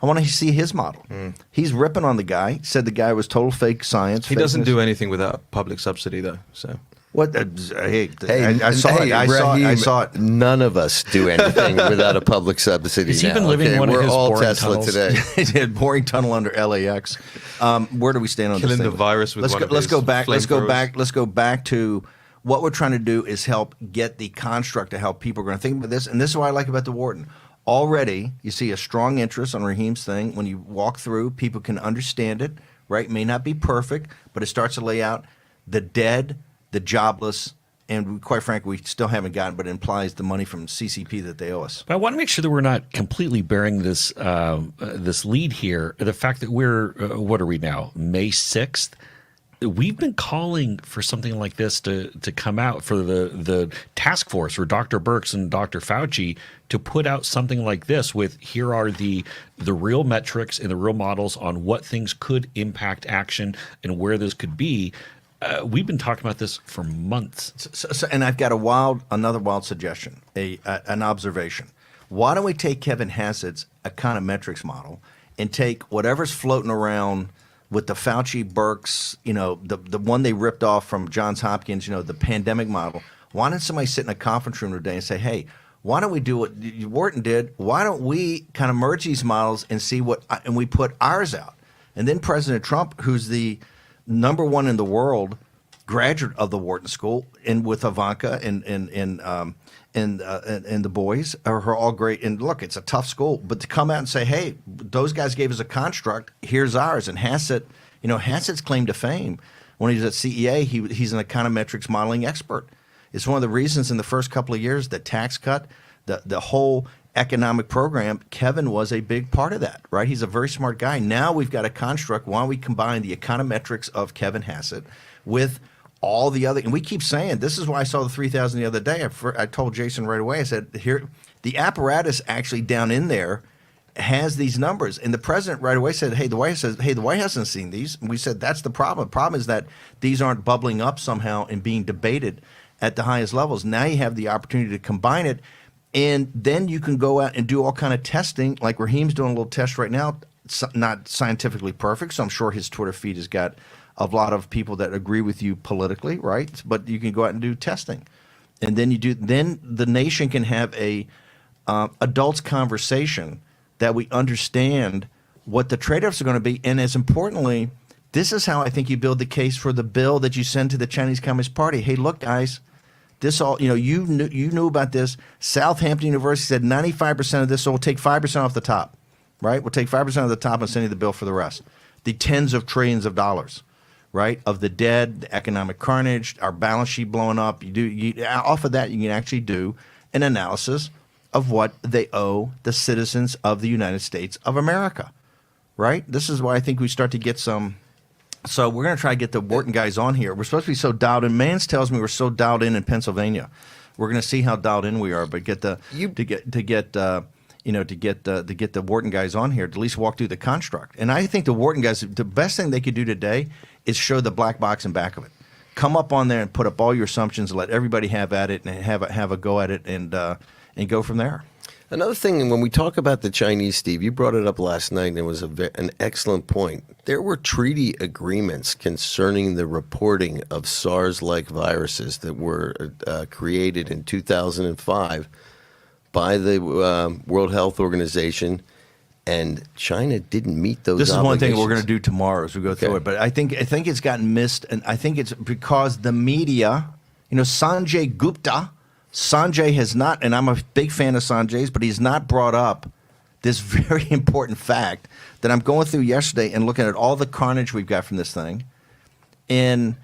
S8: I want to see his model. He's ripping on the guy. Said the guy was total fake science.
S11: He doesn't do anything without public subsidy, though. So.
S8: What? I saw it.
S10: None of us do anything without a public subsidy.
S9: Is he even living in one of his boring
S10: Tesla
S9: tunnels
S10: today?
S8: He did boring tunnel under LAX. Where do we stand on
S11: Killing
S8: this
S11: the virus with
S8: Let's go back to what we're trying to do is help get the construct to help people are going to think about this. And this is what I like about the Wharton. Already, you see a strong interest on Raheem's thing. When you walk through, people can understand it, right? It may not be perfect, but it starts to lay out the dead, the jobless, and quite frankly, we still haven't gotten, but it implies the money from CCP that they owe us.
S9: But I want to make sure that we're not completely bearing this this lead here. The fact that we're, what are we now, May 6th? We've been calling for something like this to come out, for the task force, for Dr. Birx and Dr. Fauci to put out something like this with, here are the real metrics and the real models on what things could impact action and where this could be. We've been talking about this for months.
S8: And I've got another wild suggestion, an observation. Why don't we take Kevin Hassett's econometrics model and take whatever's floating around with the Fauci, Birx, the one they ripped off from Johns Hopkins, the pandemic model. Why don't somebody sit in a conference room today and say, hey, why don't we do what Wharton did? Why don't we kind of merge these models and see and we put ours out? And then President Trump, who's the number one in the world graduate of the Wharton School, and with Ivanka and the boys are all great. And look, it's a tough school, but to come out and say, hey, those guys gave us a construct, here's ours. And Hassett, Hassett's claim to fame when he was at CEA, he's an econometrics modeling expert. It's one of the reasons in the first couple of years, the tax cut, the whole economic program, Kevin was a big part of that, right? He's a very smart guy. Now we've got a construct. Why don't we combine the econometrics of Kevin Hassett with all the other, and we keep saying, this is why I saw the 3,000 the other day. I told Jason right away, I said, here, the apparatus actually down in there has these numbers. And the president right away said, hey, the White House says, hey, the White House hasn't seen these. And we said, that's the problem. The problem is that these aren't bubbling up somehow and being debated at the highest levels. Now you have the opportunity to combine it, and then you can go out and do all kind of testing. Like Raheem's doing a little test right now, not scientifically perfect, so I'm sure his Twitter feed has got a lot of people that agree with you politically, right? But you can go out and do testing, and then then the nation can have a adults conversation that we understand what the trade-offs are going to be, and as importantly, this is how I think you build the case for the bill that you send to the Chinese Communist Party. Hey, look, guys, this all you knew about this. Southampton University said 95% of this, so we'll take 5% off the top, right? We'll take 5% of the top and send you the bill for the rest. The tens of trillions of dollars, right, of the dead, the economic carnage, our balance sheet blowing up. Off of that, you can actually do an analysis of what they owe the citizens of the United States of America, right? This is why I think we start to get some. So we're going to try to get the Wharton guys on here. We're supposed to be so dialed in. Mans tells me we're so dialed in Pennsylvania. We're going to see how dialed in we are, but get the Wharton guys on here to at least walk through the construct. And I think the Wharton guys, the best thing they could do today is show the black box in back of it. Come up on there and put up all your assumptions and let everybody have at it and have a go at it and go from there.
S10: Another thing, when we talk about the Chinese, Steve, you brought it up last night, and it was an excellent point. There were treaty agreements concerning the reporting of SARS-like viruses that were created in 2005 by the World Health Organization, and China didn't meet those obligations.
S8: This is one thing we're going to do tomorrow as we go through it, but I think it's gotten missed, and I think it's because the media, Sanjay Gupta. Sanjay has not, and I'm a big fan of Sanjay's, but he's not brought up this very important fact that I'm going through yesterday and looking at all the carnage we've got from this thing. And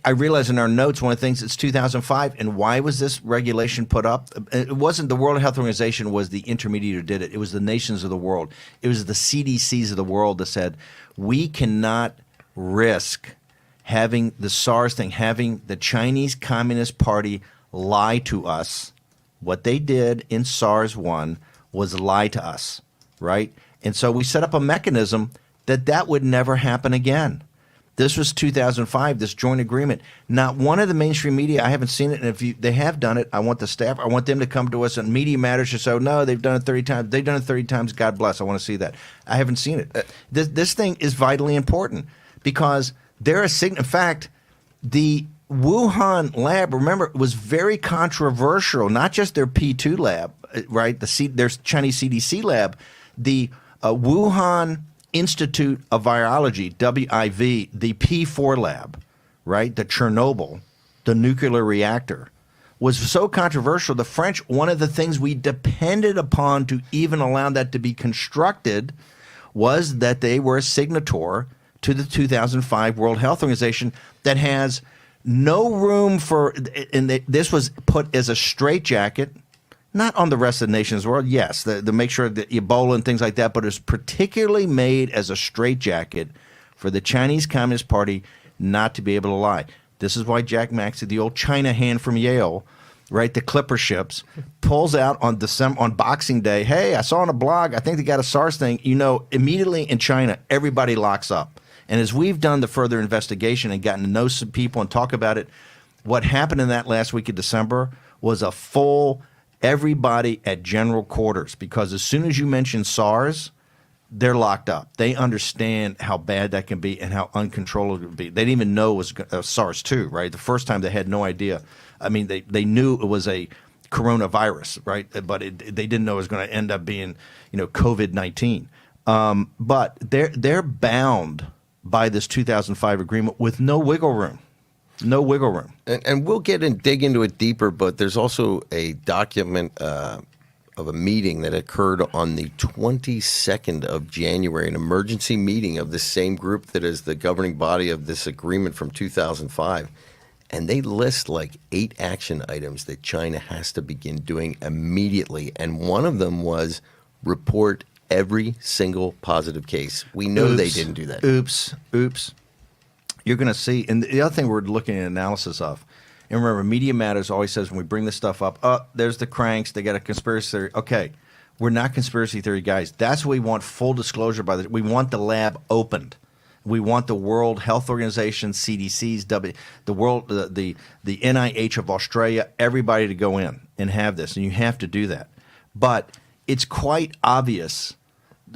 S8: I realized in our notes, one of the things, it's 2005, and why was this regulation put up? It wasn't the World Health Organization was the intermediary who did it. It was the nations of the world. It was the CDCs of the world that said, we cannot risk having the SARS thing, having the Chinese Communist Party lie to us. What they did in SARS-1 was lie to us, right? And so we set up a mechanism that would never happen again. This was 2005, this joint agreement. Not one of the mainstream media, I haven't seen it, and if they have done it, I want the staff, I want them to come to us on Media Matters to say, no, they've done it 30 times. They've done it 30 times, God bless, I want to see that. I haven't seen it. This thing is vitally important because they're in fact, the Wuhan lab, remember, was very controversial, not just their P2 lab, right? Their Chinese CDC lab, the Wuhan Institute of Virology, WIV, the P4 lab, right? The Chernobyl, the nuclear reactor, was so controversial. The French, one of the things we depended upon to even allow that to be constructed was that they were a signator to the 2005 World Health Organization that has no room for, and this was put as a straitjacket, not on the rest of the nations of the world, yes, to make sure that Ebola and things like that, but it's particularly made as a straitjacket for the Chinese Communist Party not to be able to lie. This is why Jack Maxey, the old China hand from Yale, right, the Clipper ships, pulls out on Boxing Day, hey, I saw on a blog, I think they got a SARS thing. Immediately in China, everybody locks up. And as we've done the further investigation and gotten to know some people and talk about it, what happened in that last week of December was a full everybody at general quarters, because as soon as you mention SARS, they're locked up. They understand how bad that can be and how uncontrollable it can be. They didn't even know it was SARS-2, right? The first time they had no idea. I mean, they knew it was a coronavirus, right? But they didn't know it was going to end up being, COVID-19. But they're bound by this 2005 agreement with no wiggle room. No wiggle room.
S10: And we'll dig into it deeper, but there's also a document of a meeting that occurred on the 22nd of January, an emergency meeting of the same group that is the governing body of this agreement from 2005. And they list like 8 action items that China has to begin doing immediately. And one of them was report every single positive case. We know they didn't do that.
S8: Oops. you're going to see, and the other thing we're looking at analysis of, and remember, Media Matters always says when we bring this stuff up, there's the cranks, they got a conspiracy theory. Okay, we're not conspiracy theory guys. That's what we want, full disclosure by we want the lab opened. We want the World Health Organization, CDC's, the NIH of Australia, everybody to go in and have this, and you have to do that. But it's quite obvious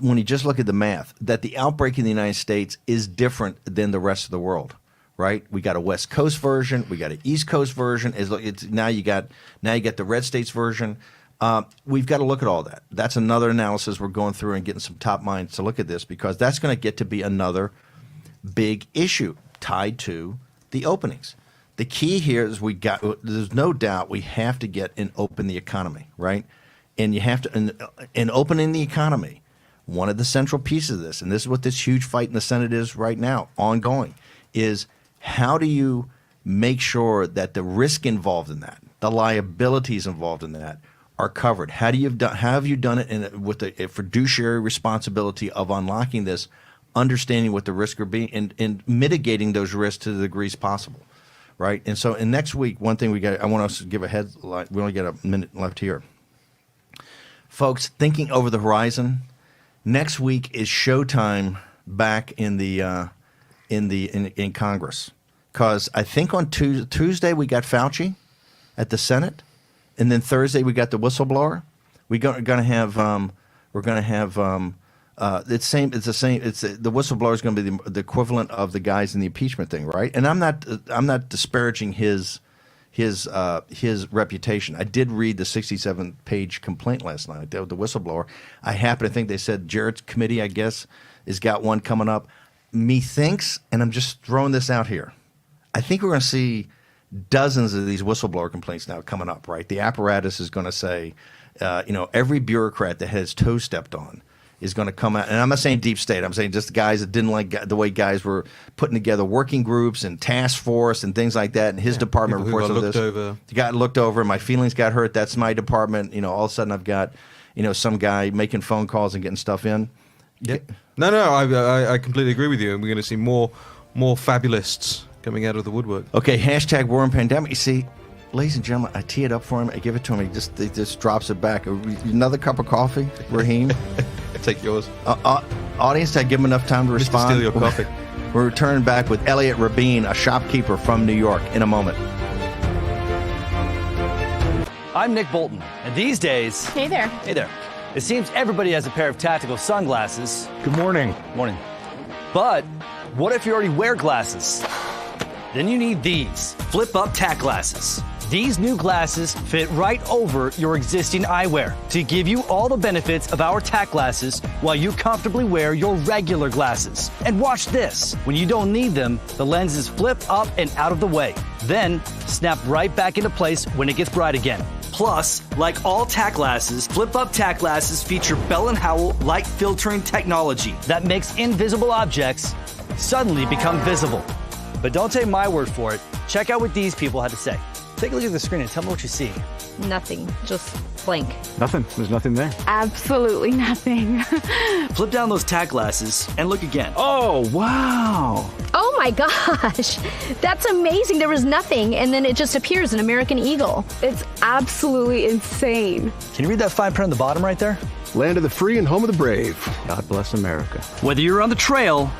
S8: when you just look at the math that the outbreak in the United States is different than the rest of the world, right? We got a West Coast version, we got an East Coast version. Now you got the red states version. We've got to look at all that. That's another analysis we're going through and getting some top minds to look at this, because that's going to get to be another big issue tied to the openings. The key here is there's no doubt we have to get and open the economy, right? And you have to, in opening the economy, one of the central pieces of this, and this is what this huge fight in the Senate is right now, ongoing, is how do you make sure that the risk involved in that, the liabilities involved in that, are covered? How have you done it with a fiduciary responsibility of unlocking this, understanding what the risks are being, and mitigating those risks to the degrees possible, right? And so, next week, one thing I want us to give a headline. We only got a minute left here, folks. Thinking over the horizon. Next week is showtime back in Congress, because I think on Tuesday we got Fauci at the Senate, and then Thursday we got the whistleblower. We're going to have the whistleblower is going to be the equivalent of the guys in the impeachment thing, right? And I'm not disparaging his reputation. I did read the 67-page complaint last night, the whistleblower. I happen to think they said Jarrett's committee, I guess, has got one coming up. Methinks, and I'm just throwing this out here, I think we're going to see dozens of these whistleblower complaints now coming up, right? The apparatus is going to say, every bureaucrat that has toe stepped on is going to come out. And I'm not saying deep state. I'm saying just guys that didn't like the way guys were putting together working groups and task force and things like that. And his department reports on this. He got looked over. My feelings got hurt. That's my department. All of a sudden I've got, some guy making phone calls and getting stuff in.
S11: Yeah. No, I completely agree with you. And we're going to see more fabulists coming out of the woodwork.
S8: Okay, hashtag war and pandemic. You see, ladies and gentlemen, I tee it up for him. I give it to him. He just drops it back. Another cup of coffee, Raheem.
S11: Take yours.
S8: Audience, did I give him enough time to respond?
S11: Steal your coffee.
S8: We're returning back with Elliot Rabin, a shopkeeper from New York, in a moment.
S2: I'm Nick Bolton, and these days...
S22: Hey there.
S2: Hey there. It seems everybody has a pair of tactical sunglasses.
S3: Good morning.
S2: Morning. But what if you already wear glasses? Then you need these flip-up tack glasses. These new glasses fit right over your existing eyewear to give you all the benefits of our tack glasses while you comfortably wear your regular glasses. And watch this. When you don't need them, the lenses flip up and out of the way. Then snap right back into place when it gets bright again. Plus, like all tack glasses, flip-up tack glasses feature Bell & Howell light filtering technology that makes invisible objects suddenly become visible. But don't take my word for it. Check out what these people had to say. Take a look at the screen and tell me what you see.
S4: Nothing. Just blank.
S3: Nothing. There's nothing there.
S4: Absolutely nothing.
S2: Flip down those tack glasses and look again.
S3: Oh, wow.
S4: Oh my gosh. That's amazing. There was nothing, and then it just appears an American eagle. It's absolutely insane.
S2: Can you read that fine print on the bottom right there?
S3: Land of the free and home of the brave. God bless America.
S2: Whether you're on the trail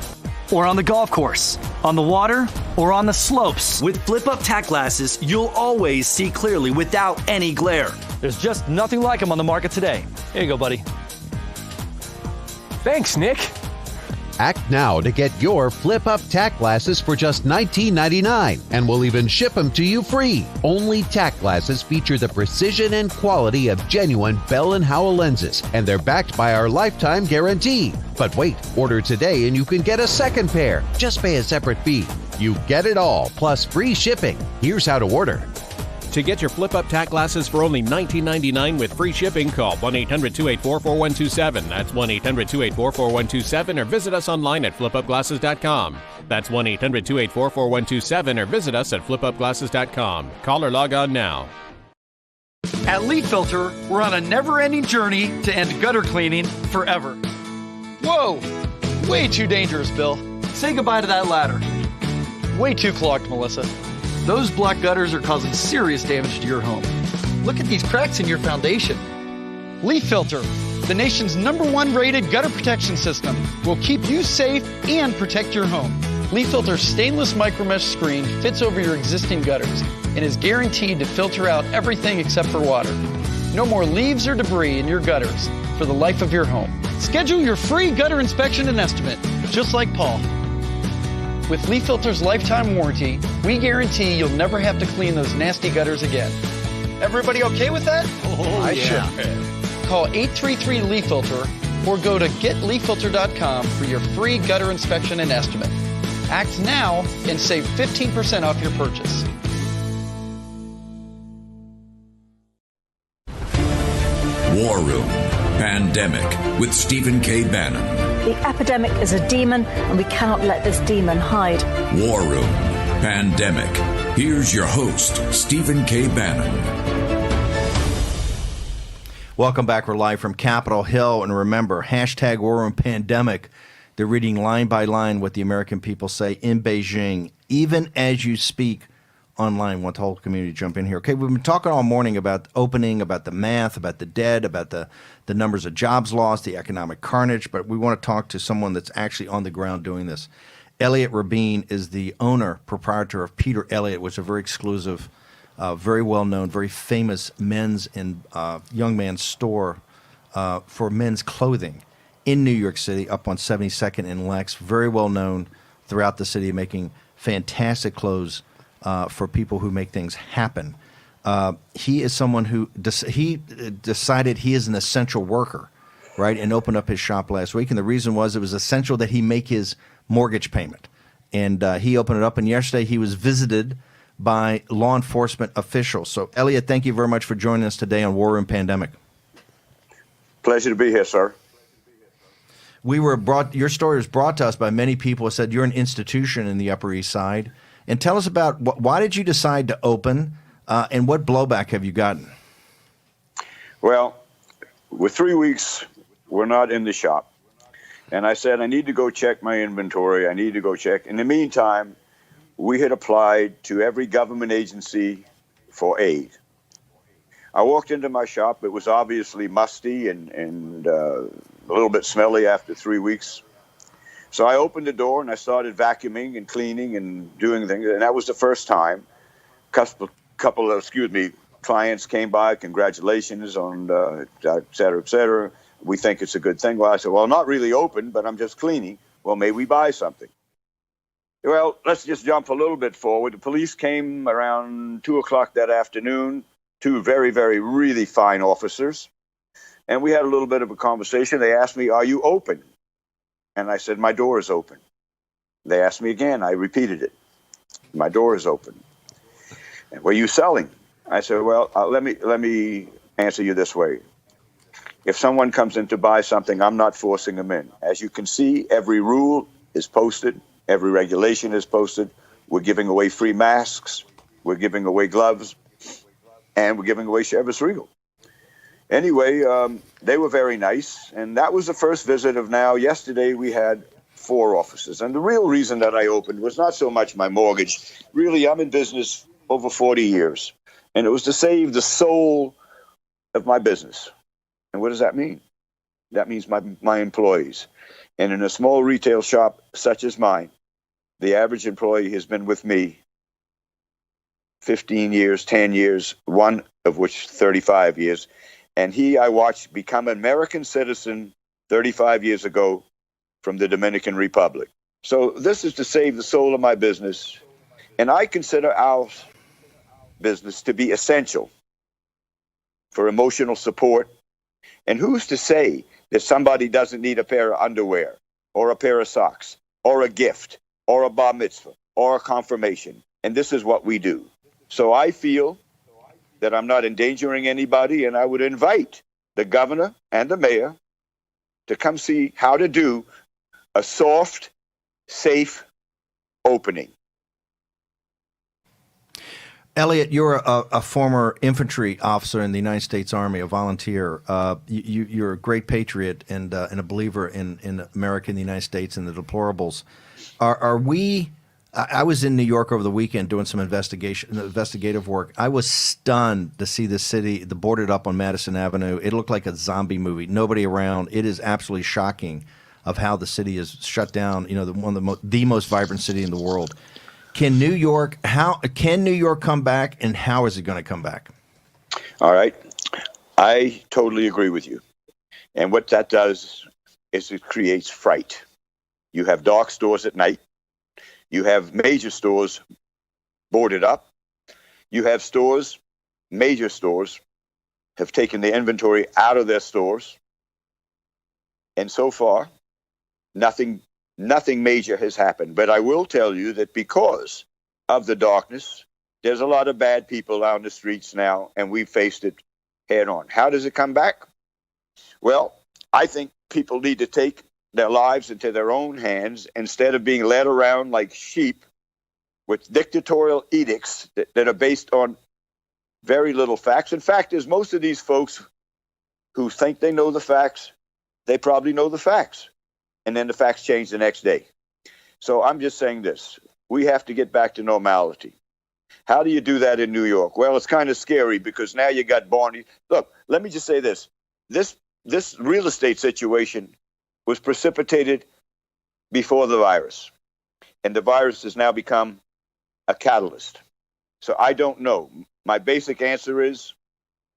S2: or on the golf course, on the water, or on the slopes, with flip-up tack glasses, you'll always see clearly without any glare. There's just nothing like them on the market today. Here you go, buddy.
S3: Thanks, Nick.
S5: Act now to get your flip-up tack glasses for just $19.99, and we'll even ship them to you free. Only tack glasses feature the precision and quality of genuine Bell & Howell lenses, and they're backed by our lifetime guarantee. But wait, order today and you can get a second pair. Just pay a separate fee. You get it all, plus free shipping. Here's how to order.
S6: To get your flip-up tack glasses for only $19.99 with free shipping, call 1-800-284-4127. That's 1-800-284-4127, or visit us online at flipupglasses.com. That's 1-800-284-4127, or visit us at flipupglasses.com. Call or log on now.
S2: At Leaf Filter, we're on a never-ending journey to end gutter cleaning forever. Whoa! Way too dangerous, Bill. Say goodbye to that ladder.
S12: Way too clogged, Melissa. Those black gutters are causing serious damage to your home. Look at these cracks in your foundation. Leaf Filter, the nation's #1 rated gutter protection system, will keep you safe and protect your home. Leaf Filter's stainless micromesh screen fits over your existing gutters and is guaranteed to filter out everything except for water. No more leaves or debris in your gutters for the life of your home. Schedule your free gutter inspection and estimate, just like Paul. With Leaf Filter's lifetime warranty, we guarantee you'll never have to clean those nasty gutters again. Everybody okay with that? I should. Call 833 Filter or go to getleaffilter.com for your free gutter inspection and estimate. Act now and save 15% off your purchase.
S7: War Room Pandemic with Stephen K. Bannon.
S1: The epidemic is a demon, and we cannot let this demon hide.
S7: War Room Pandemic. Here's your host, Stephen K. Bannon.
S8: Welcome back. We're live from Capitol Hill. And remember, hashtag War Room Pandemic. They're reading line by line what the American people say in Beijing, even as you speak online. Want the whole community to jump in here. Okay, we've been talking all morning about opening, about the math, about the dead, about the numbers of jobs lost, the economic carnage, but we want to talk to someone that's actually on the ground doing this. Elliot Rabin is the owner, proprietor of Peter Elliott, which is a very exclusive, very well-known, very famous men's and young man's store for men's clothing in New York City, up on 72nd and Lex. Very well-known throughout the city, making fantastic clothes for people who make things happen. He is someone who decided he is an essential worker, right, and opened up his shop last week. And the reason was it was essential that he make his mortgage payment. And he opened it up, and yesterday he was visited by law enforcement officials. So, Elliot, thank you very much for joining us today on War Room Pandemic.
S13: Pleasure to be here, sir.
S8: Your story was brought to us by many people who said you're an institution in the Upper East Side. And tell us about why did you decide to open, and what blowback have you gotten?
S13: Well, with 3 weeks, we're not in the shop. And I said, I need to go check my inventory. I need to go check. In the meantime, we had applied to every government agency for aid. I walked into my shop. It was obviously musty and a little bit smelly after 3 weeks. So I opened the door and I started vacuuming and cleaning and doing things. And that was the first time. Couple of clients came by, congratulations on, et cetera, et cetera. We think it's a good thing. Well, I said, well, I'm not really open, but I'm just cleaning. Well, may we buy something? Well, let's just jump a little bit forward. The police came around 2 o'clock that afternoon, two very, very, really fine officers. And we had a little bit of a conversation. They asked me, are you open? And I said, my door is open. They asked me again. I repeated it. My door is open. And were you selling? I said, well, let me answer you this way. If someone comes in to buy something, I'm not forcing them in. As you can see, every rule is posted. Every regulation is posted. We're giving away free masks. We're giving away gloves. And we're giving away Chevrolet Regal. Anyway, they were very nice. And that was the first visit of now. Yesterday, we had 4 offices. And the real reason that I opened was not so much my mortgage. Really, I'm in business over 40 years. And it was to save the soul of my business. And what does that mean? That means my employees. And in a small retail shop such as mine, the average employee has been with me 15 years, 10 years, one of which 35 years. And I watched become an American citizen 35 years ago from the Dominican Republic. So this is to save the soul of my business. And I consider our business to be essential for emotional support. And who's to say that somebody doesn't need a pair of underwear or a pair of socks or a gift or a bar mitzvah or a confirmation? And this is what we do. So I feel that I'm not endangering anybody, and I would invite the governor and the mayor to come see how to do a soft, safe opening.
S8: Elliot, you're a former infantry officer in the United States Army, a volunteer. You're a great patriot and a believer in America and the United States and the deplorables. Are we I was in New York over the weekend doing some investigative work. I was stunned to see the city, boarded up on Madison Avenue. It looked like a zombie movie. Nobody around. It is absolutely shocking of how the city is shut down. You know, one of the most vibrant city in the world. Can New York come back, and how is it going to come back?
S13: All right. I totally agree with you. And what that does is it creates fright. You have dark stores at night. You have major stores boarded up. You have stores, major stores, have taken the inventory out of their stores. And so far, nothing major has happened. But I will tell you that because of the darkness, there's a lot of bad people out in the streets now, and we've faced it head on. How does it come back? Well, I think people need to take their lives into their own hands instead of being led around like sheep with dictatorial edicts that are based on very little facts. In fact, is most of these folks who think they know the facts, they probably know the facts. And then the facts change the next day. So I'm just saying this. We have to get back to normality. How do you do that in New York? Well, it's kind of scary because now you got Barney. Look, let me just say this. This real estate situation was precipitated before the virus. And the virus has now become a catalyst. So I don't know. My basic answer is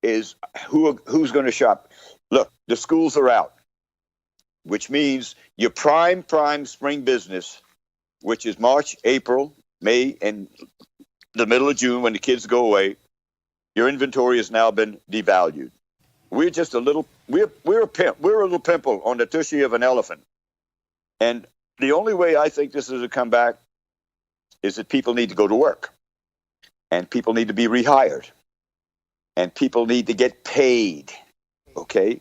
S13: who's going to shop? Look, the schools are out, which means your prime spring business, which is March, April, May, and the middle of June when the kids go away, your inventory has now been devalued. We're just a little, we're a pimp. We're a little pimple on the tushy of an elephant. And the only way I think this is to come back is that people need to go to work. And people need to be rehired. And people need to get paid. Okay?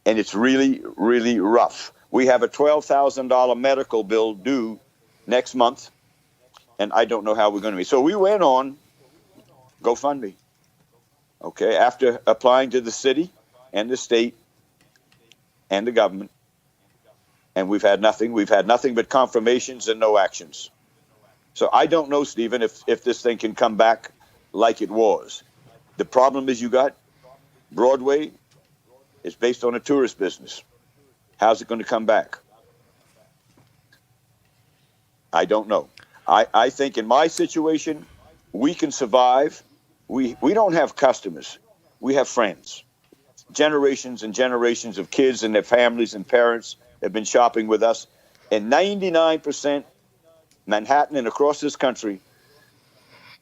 S13: And it's really, really rough. We have a $12,000 medical bill due next month. And I don't know how we're going to be. So we went on GoFundMe. Okay? After applying to the city and the state and the government. And we've had nothing. We've had nothing but confirmations and no actions. So I don't know, Stephen, if this thing can come back like it was. The problem is you got Broadway is based on a tourist business. How's it going to come back? I don't know. I think in my situation, we can survive. We don't have customers. We have friends. Generations and generations of kids and their families and parents have been shopping with us. And 99% Manhattan and across this country,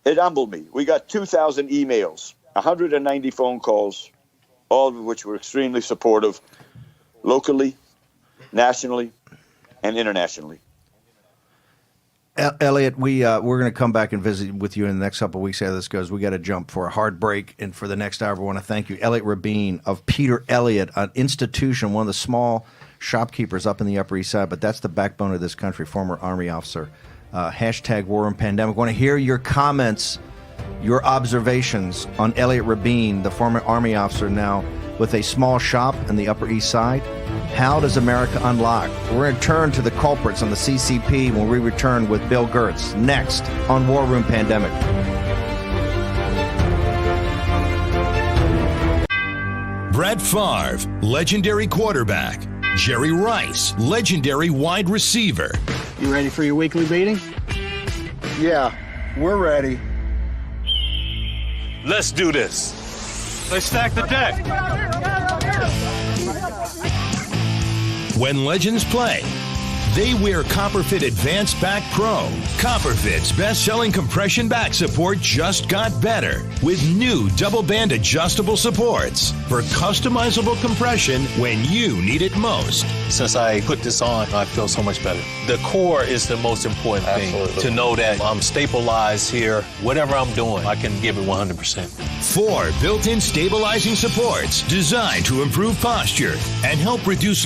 S13: it humbled me. We got 2,000 emails, 190 phone calls, all of which were extremely supportive, locally, nationally, and internationally.
S8: Elliot, we're going to come back and visit with you in the next couple of weeks. How this goes, we got to jump for a hard break, and for the next hour, we want to thank you, Elliot Rabin of Peter Elliott, an institution, one of the small shopkeepers up in the Upper East Side, but that's the backbone of this country. Former Army officer. Hashtag War and Pandemic. Want to hear your comments, your observations on Elliot Rabin, the former Army officer now with a small shop in the Upper East Side. How does America unlock? We're going to turn to the culprits on the CCP when we return with Bill Gertz next on War Room Pandemic.
S19: Brett Favre, legendary quarterback. Jerry Rice, legendary wide receiver.
S24: You ready for your weekly meeting?
S14: Yeah, we're ready.
S23: Let's do this. Let's stack the deck.
S19: When legends play, they wear Copperfit Advanced Back Pro. Copperfit's best-selling compression back support just got better with new double-band adjustable supports for customizable compression when you need it most.
S23: Since I put this on, I feel so much better. The core is the most important thing. To know that I'm stabilized here. Whatever I'm doing, I can give it 100%.
S19: 4 built-in stabilizing supports designed to improve posture and help reduce